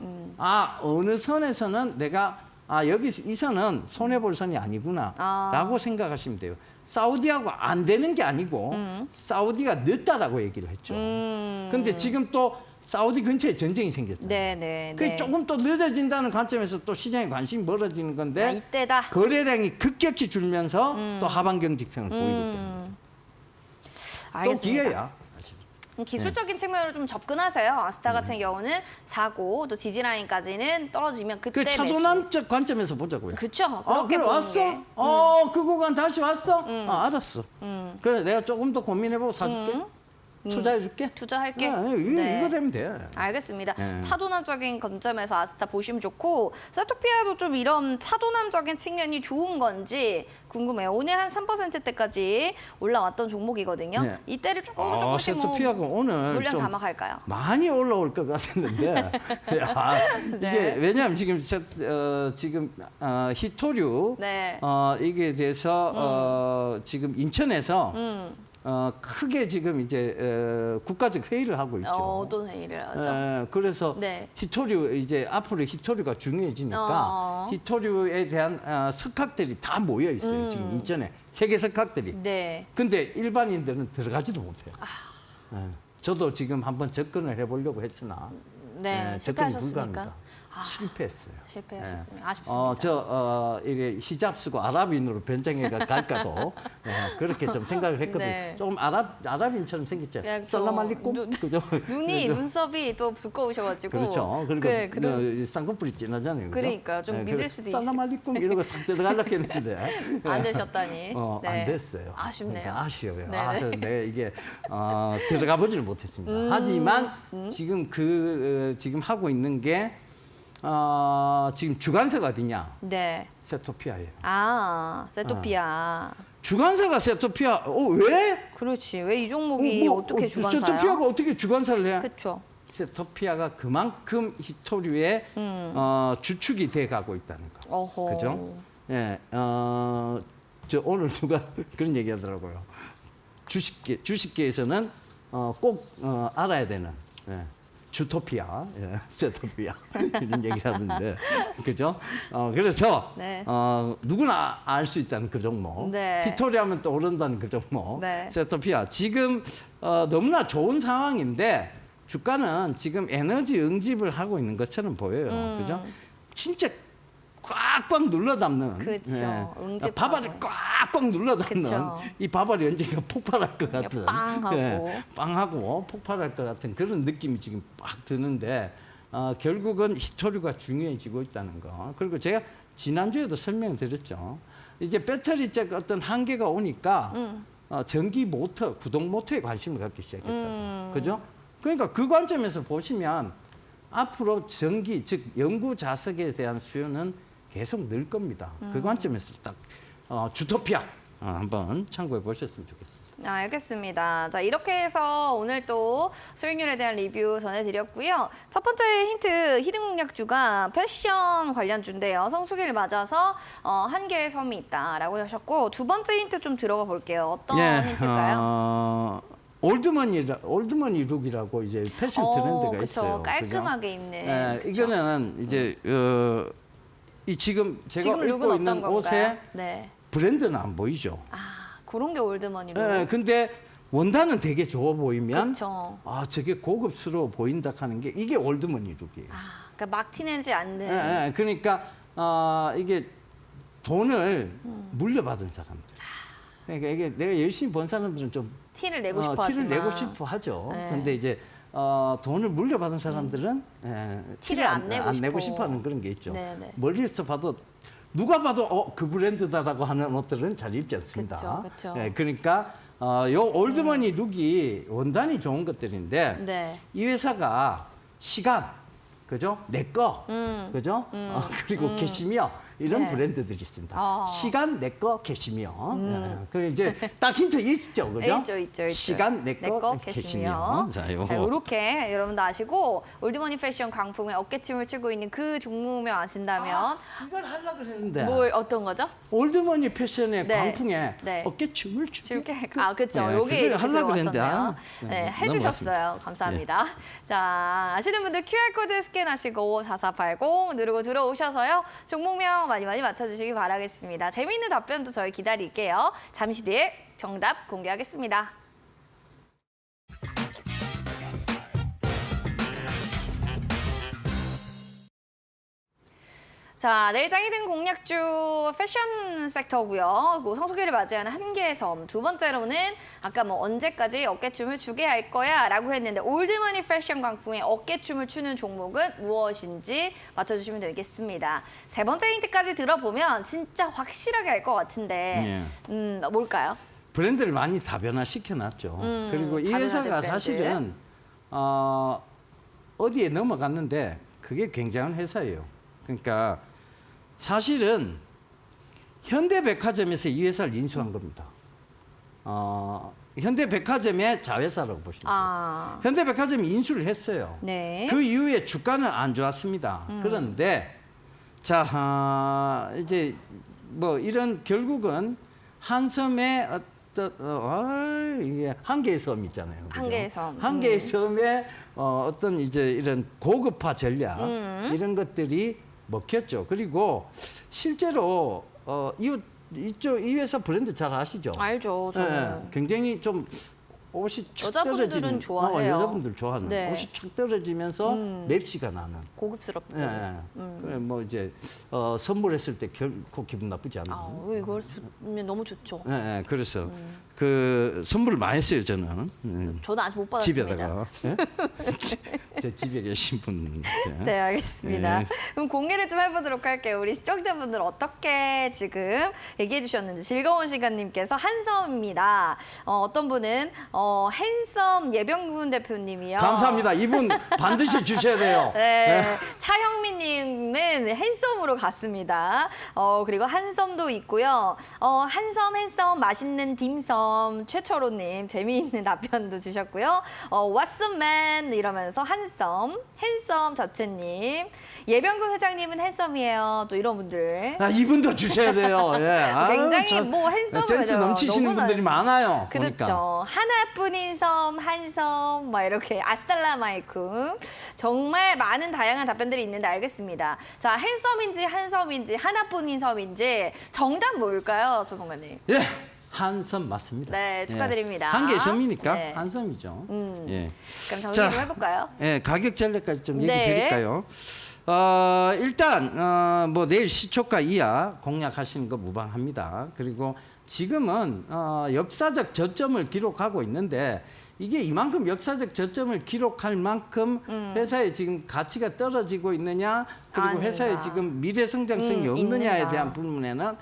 [SPEAKER 2] 어느 선에서는 내가 여기 이 선은 손해 볼 선이 아니구나라고 생각하시면 돼요. 사우디하고 안 되는 게 아니고 사우디가 늦다라고 얘기를 했죠. 근데 지금 또 사우디 근처에 전쟁이 생겼잖아요.
[SPEAKER 1] 네.
[SPEAKER 2] 그게 조금 또 늦어진다는 관점에서 또 시장의 관심이 멀어지는 건데
[SPEAKER 1] 이때다.
[SPEAKER 2] 거래량이 급격히 줄면서 또 하방 경직성을 보이고 있습니다. 또
[SPEAKER 1] 알겠습니다.
[SPEAKER 2] 기회야. 사실.
[SPEAKER 1] 기술적인 측면으로 좀 접근하세요. 아스타 같은 경우는 사고 또 지지 라인까지는 떨어지면 그때
[SPEAKER 2] 그 차도남적 관점에서 보자고요.
[SPEAKER 1] 그렇죠.
[SPEAKER 2] 그래
[SPEAKER 1] 그렇게 보는
[SPEAKER 2] 왔어?
[SPEAKER 1] 게.
[SPEAKER 2] 그 구간 다시 왔어? 알았어. 그래 내가 조금 더 고민해보고 사줄게. 투자해줄게.
[SPEAKER 1] 투자할게.
[SPEAKER 2] 이거 되면 돼.
[SPEAKER 1] 알겠습니다.
[SPEAKER 2] 네.
[SPEAKER 1] 차도남적인 관점에서 아스타 보시면 좋고 세토피아도 좀 이런 차도남적인 측면이 좋은 건지 궁금해요. 오늘 한 3%대까지 올라왔던 종목이거든요.
[SPEAKER 2] 네.
[SPEAKER 1] 이때를 조금씩
[SPEAKER 2] 세토피아가 오늘
[SPEAKER 1] 물량
[SPEAKER 2] 좀
[SPEAKER 1] 담아갈까요?
[SPEAKER 2] 많이 올라올 것 같았는데 이게 왜냐하면 지금 히토류
[SPEAKER 1] 네.
[SPEAKER 2] 이게 돼서 지금 인천에서 크게 지금 이제 국가적 회의를 하고 있죠.
[SPEAKER 1] 어떤 회의를 하죠?
[SPEAKER 2] 그래서
[SPEAKER 1] 네.
[SPEAKER 2] 히토류 이제 앞으로 히토류가 중요해지니까 히토류에 대한 석학들이 다 모여 있어요. 지금 인천에 세계 석학들이.
[SPEAKER 1] 네.
[SPEAKER 2] 근데 일반인들은 들어가지도 못해요. 저도 지금 한번 접근을 해보려고 했으나
[SPEAKER 1] 네.
[SPEAKER 2] 접근이
[SPEAKER 1] 실패하셨습니까?
[SPEAKER 2] 불가합니다. 실패했어요.
[SPEAKER 1] 실패하셨군요. 아쉽습니다.
[SPEAKER 2] 이게 히잡 쓰고 아랍인으로 변장해 갈까도 그렇게 좀 생각을 했거든요.
[SPEAKER 1] 네.
[SPEAKER 2] 조금 아랍인처럼 생겼죠. 살라말리쿰 그죠?
[SPEAKER 1] 눈이 눈썹이 또 두꺼우셔가지고
[SPEAKER 2] 그렇죠. 그리고
[SPEAKER 1] 그래, 그런
[SPEAKER 2] 쌍꺼풀이 진하잖아요. 그죠?
[SPEAKER 1] 그러니까요. 좀 믿을 수도 있어요.
[SPEAKER 2] 살라말리쿰 이러고 싹 들어가려고 했는데
[SPEAKER 1] 안 되셨다니. 네.
[SPEAKER 2] 안 됐어요.
[SPEAKER 1] 아쉽네요.
[SPEAKER 2] 그러니까 아쉬워요.
[SPEAKER 1] 네네.
[SPEAKER 2] 네, 이게 들어가 보지를 못했습니다. 하지만 지금 지금 하고 있는 게 지금 주관사가 어디냐?
[SPEAKER 1] 네.
[SPEAKER 2] 세토피아예요.
[SPEAKER 1] 세토피아.
[SPEAKER 2] 주관사가 세토피아. 왜?
[SPEAKER 1] 그렇지. 왜 이 종목이 어떻게 주관사야?
[SPEAKER 2] 세토피아가 어떻게 주관사를 해?
[SPEAKER 1] 그렇죠.
[SPEAKER 2] 세토피아가 그만큼 히토류의 주축이 돼 가고 있다는 거.
[SPEAKER 1] 어허.
[SPEAKER 2] 그죠? 예. 저 오늘 누가 그런 얘기 하더라고요. 주식계에서는 꼭 알아야 되는 주토피아, 세토피아 이런 얘기를 하던데, 그죠? 그래서
[SPEAKER 1] 네.
[SPEAKER 2] 누구나 알 수 있다는 그 종목,
[SPEAKER 1] 네.
[SPEAKER 2] 히토리 하면 또 오른다는 그 종목,
[SPEAKER 1] 네.
[SPEAKER 2] 세토피아. 지금 너무나 좋은 상황인데 주가는 지금 에너지 응집을 하고 있는 것처럼 보여요, 그죠? 진짜 꽉꽉 눌러 담는,
[SPEAKER 1] 그렇죠. 응집하고.
[SPEAKER 2] 밥알을 꽉꽉 눌러 담는
[SPEAKER 1] 그쵸.
[SPEAKER 2] 이 밥알이 언젠가 폭발할 것 같은,
[SPEAKER 1] 빵하고.
[SPEAKER 2] 빵하고 폭발할 것 같은 그런 느낌이 지금 막 드는데 결국은 히토류가 중요해지고 있다는 거. 그리고 제가 지난주에도 설명드렸죠. 이제 배터리적 어떤 한계가 오니까 전기 모터, 구동 모터에 관심을 갖기 시작했다. 그죠? 그러니까 그 관점에서 보시면 앞으로 전기, 즉 연구 자석에 대한 수요는 계속 늘 겁니다. 그 관점에서 딱 주토피아 한번 참고해 보셨으면 좋겠습니다.
[SPEAKER 1] 알겠습니다. 자, 이렇게 해서 오늘 또 수익률에 대한 리뷰 전해드렸고요. 첫 번째 힌트, 히든공략주가 패션 관련주인데요. 성수기를 맞아서 한계의 섬이 있다라고 하셨고, 두 번째 힌트 좀 들어가 볼게요. 어떤 힌트일까요?
[SPEAKER 2] 올드머니 룩이라고 이제 패션 트렌드가
[SPEAKER 1] 그쵸.
[SPEAKER 2] 있어요.
[SPEAKER 1] 깔끔하게
[SPEAKER 2] 그죠?
[SPEAKER 1] 입는. 그쵸.
[SPEAKER 2] 이거는 이제 이 지금 제가
[SPEAKER 1] 지금 룩은
[SPEAKER 2] 입고
[SPEAKER 1] 어떤
[SPEAKER 2] 있는
[SPEAKER 1] 건가요?
[SPEAKER 2] 옷에
[SPEAKER 1] 네.
[SPEAKER 2] 브랜드는 안 보이죠.
[SPEAKER 1] 그런 게 올드머니로.
[SPEAKER 2] 근데 원단은 되게 좋아 보이면
[SPEAKER 1] 그쵸.
[SPEAKER 2] 저게 고급스러워 보인다 하는 게 이게 올드머니 룩이에요.
[SPEAKER 1] 그러니까 막 티내지 않는.
[SPEAKER 2] 그러니까 이게 돈을 물려받은 사람들. 그러니까 이게 내가 열심히 번 사람들은 좀
[SPEAKER 1] 티를 내고 싶어 하지만.
[SPEAKER 2] 티를 내고 싶어 하죠.
[SPEAKER 1] 네.
[SPEAKER 2] 근데 이제 돈을 물려받은 사람들은
[SPEAKER 1] 티를 안 내고
[SPEAKER 2] 싶어 하는 그런 게 있죠.
[SPEAKER 1] 네네.
[SPEAKER 2] 멀리서 봐도 누가 봐도 그 브랜드다라고 하는 옷들은 잘 입지 않습니다.
[SPEAKER 1] 그쵸.
[SPEAKER 2] 그러니까 요 올드머니 룩이 원단이 좋은 것들인데
[SPEAKER 1] 네.
[SPEAKER 2] 이 회사가 시간, 그죠? 내 거, 그죠? 그리고 캐시미어 이런
[SPEAKER 1] 네.
[SPEAKER 2] 브랜드들이 있습니다. 시간, 내 거, 캐시미어. 그리고 이제 딱 힌트 있죠, 그죠?
[SPEAKER 1] 있죠.
[SPEAKER 2] 시간, 내 거,
[SPEAKER 1] 캐시미어.
[SPEAKER 2] 캐시미어. 자,
[SPEAKER 1] 이렇게 여러분도 아시고 올드머니 패션 광풍에 어깨춤을 추고 있는 그 종목명 아신다면
[SPEAKER 2] 이걸 하려고 했는데
[SPEAKER 1] 뭘 어떤 거죠?
[SPEAKER 2] 올드머니 패션의
[SPEAKER 1] 네.
[SPEAKER 2] 광풍에
[SPEAKER 1] 네.
[SPEAKER 2] 어깨춤을 추게.
[SPEAKER 1] 그렇죠.
[SPEAKER 2] 네,
[SPEAKER 1] 여기
[SPEAKER 2] 그걸 하려고 그랬는데
[SPEAKER 1] 왔었네요. 네, 해주셨어요.
[SPEAKER 2] 넘어갔습니다.
[SPEAKER 1] 감사합니다. 자, 아시는 분들 QR코드 스캔하시고 4480 누르고 들어오셔서요. 종목명 많이 맞춰주시기 바라겠습니다. 재미있는 답변도 저희 기다릴게요. 잠시 뒤에 정답 공개하겠습니다. 자, 내일 장이든 공략주 패션 섹터고요. 뭐 성수기를 맞이하는 한계의 섬. 두 번째로는 아까 뭐 언제까지 어깨춤을 추게 할 거야 라고 했는데 올드머니 패션 광풍에 어깨춤을 추는 종목은 무엇인지 맞춰주시면 되겠습니다. 세 번째 힌트까지 들어보면 진짜 확실하게 알 것 같은데 뭘까요?
[SPEAKER 2] 브랜드를 많이 다변화시켜놨죠. 그리고 이
[SPEAKER 1] 다변화된
[SPEAKER 2] 회사가
[SPEAKER 1] 브랜드.
[SPEAKER 2] 사실은 어디에 넘어갔는데 그게 굉장한 회사예요. 그러니까 사실은 현대백화점에서 이 회사를 인수한 겁니다. 현대백화점의 자회사라고 보시면 돼요. 현대백화점이 인수를 했어요.
[SPEAKER 1] 네.
[SPEAKER 2] 그 이후에 주가는 안 좋았습니다. 그런데 자 이제 뭐 이런 결국은 한섬의 어떤 이게 한계의 섬 있잖아요. 그죠?
[SPEAKER 1] 한계의 섬.
[SPEAKER 2] 한계의 섬의 어떤 이제 이런 고급화 전략 이런 것들이 먹혔죠. 그리고 실제로 이 회사 브랜드 잘 아시죠?
[SPEAKER 1] 알죠. 저는.
[SPEAKER 2] 굉장히 좀 옷이 착
[SPEAKER 1] 여자분들은
[SPEAKER 2] 떨어지는
[SPEAKER 1] 좋아해요.
[SPEAKER 2] 여자분들 좋아하는
[SPEAKER 1] 네.
[SPEAKER 2] 옷이 착 떨어지면서 맵시가 나는.
[SPEAKER 1] 고급스럽고.
[SPEAKER 2] 그래 뭐 이제 선물했을 때 결코 기분 나쁘지 않은.
[SPEAKER 1] 이거 너무 좋죠.
[SPEAKER 2] 그래서 그 선물을 많이 했어요 저는.
[SPEAKER 1] 저는 아직 못 받았습니다.
[SPEAKER 2] 집에다가. 제 집에 계신 분.
[SPEAKER 1] 네, 알겠습니다.
[SPEAKER 2] 네.
[SPEAKER 1] 그럼 공개를 좀 해보도록 할게요. 우리 시청자분들 어떻게 지금 얘기해 주셨는지. 즐거운 시간님께서 한섬입니다. 어떤 분은 핸섬 예병군 대표님이요.
[SPEAKER 2] 감사합니다. 이분 반드시 주셔야 돼요.
[SPEAKER 1] 네. 차형미님은 핸섬으로 갔습니다. 그리고 한섬도 있고요. 한섬 맛있는 딤섬 최철호님 재미있는 답변도 주셨고요. 왓썸맨 이러면서 한섬, 핸섬 저채님, 예병군 회장님은 핸섬이에요. 또 이런 분들.
[SPEAKER 2] 이분도 주셔야 돼요.
[SPEAKER 1] 굉장히 뭐 핸섬을
[SPEAKER 2] 센스 넘치시는
[SPEAKER 1] 너무나-
[SPEAKER 2] 분들이 많아요.
[SPEAKER 1] 그렇죠.
[SPEAKER 2] 보니까.
[SPEAKER 1] 하나뿐인 섬, 한섬, 막 이렇게 아살라마이쿰. 정말 많은 다양한 답변들이 있는데 알겠습니다. 자, 핸섬인지 한섬인지 하나뿐인 섬인지 정답 뭘까요, 조봉관님?
[SPEAKER 2] 예, 한섬 맞습니다.
[SPEAKER 1] 네, 축하드립니다.
[SPEAKER 2] 한개 섬이니까
[SPEAKER 1] 네.
[SPEAKER 2] 한섬이죠. 예.
[SPEAKER 1] 그럼 정리
[SPEAKER 2] 자,
[SPEAKER 1] 좀 해볼까요?
[SPEAKER 2] 예, 가격 전략까지 좀 얘기
[SPEAKER 1] 네.
[SPEAKER 2] 드릴까요? 일단 뭐 내일 시초가 이하 공략하시는 거 무방합니다. 그리고 지금은 역사적 저점을 기록하고 있는데 이게 이만큼 역사적 저점을 기록할 만큼 회사의 지금 가치가 떨어지고 있느냐 그리고
[SPEAKER 1] 아닌가.
[SPEAKER 2] 회사의 지금 미래 성장성이 없느냐에
[SPEAKER 1] 있는가.
[SPEAKER 2] 대한 부분에는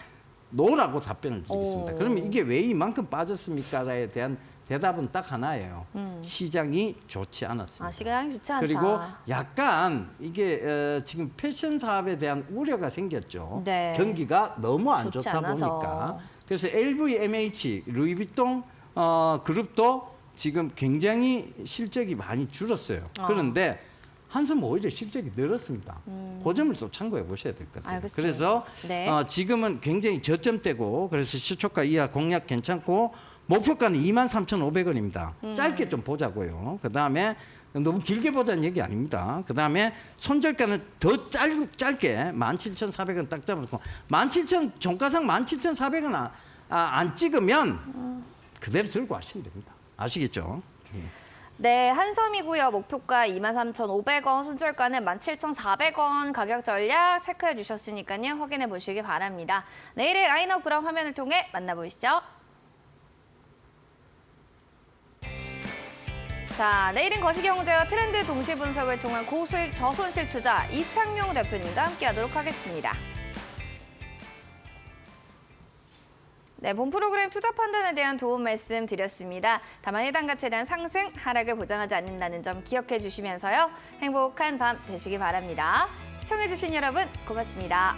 [SPEAKER 2] 노라고 답변을 드리겠습니다. 그러면 이게 왜 이만큼 빠졌습니까에 대한 대답은 딱 하나예요. 시장이 좋지 않았습니다.
[SPEAKER 1] 시간이 좋지 않다.
[SPEAKER 2] 그리고 약간 이게 지금 패션 사업에 대한 우려가 생겼죠.
[SPEAKER 1] 네.
[SPEAKER 2] 경기가 너무 안
[SPEAKER 1] 좋지
[SPEAKER 2] 좋다
[SPEAKER 1] 않아서.
[SPEAKER 2] 보니까. 그래서 LVMH, 루이비통 그룹도 지금 굉장히 실적이 많이 줄었어요. 그런데 한섬 오히려 실적이 늘었습니다. 그 점을 또 참고해 보셔야 될 것 같아요.
[SPEAKER 1] 알겠습니다.
[SPEAKER 2] 그래서
[SPEAKER 1] 네.
[SPEAKER 2] 지금은 굉장히 저점대고 그래서 시초가 이하 공략 괜찮고 목표가는 23,500원입니다. 짧게 좀 보자고요. 그다음에 너무 길게 보자는 얘기 아닙니다. 그다음에 손절가는 더 짧게 17,400원 딱 잡아놓고 17,000 종가상 17,400원 안 찍으면 그대로 들고 하시면 됩니다. 아시겠죠? 예.
[SPEAKER 1] 네, 한섬이고요. 목표가 23,500원, 손절가는 17,400원 가격 전략 체크해 주셨으니까요. 확인해 보시기 바랍니다. 내일의 라인업 그럼 화면을 통해 만나보시죠. 자, 내일은 거시경제와 트렌드 동시 분석을 통한 고수익 저손실 투자 이창용 대표님과 함께하도록 하겠습니다. 네, 본 프로그램 투자 판단에 대한 도움 말씀 드렸습니다. 다만 해당 가치에 대한 상승, 하락을 보장하지 않는다는 점 기억해 주시면서요. 행복한 밤 되시기 바랍니다. 시청해 주신 여러분 고맙습니다.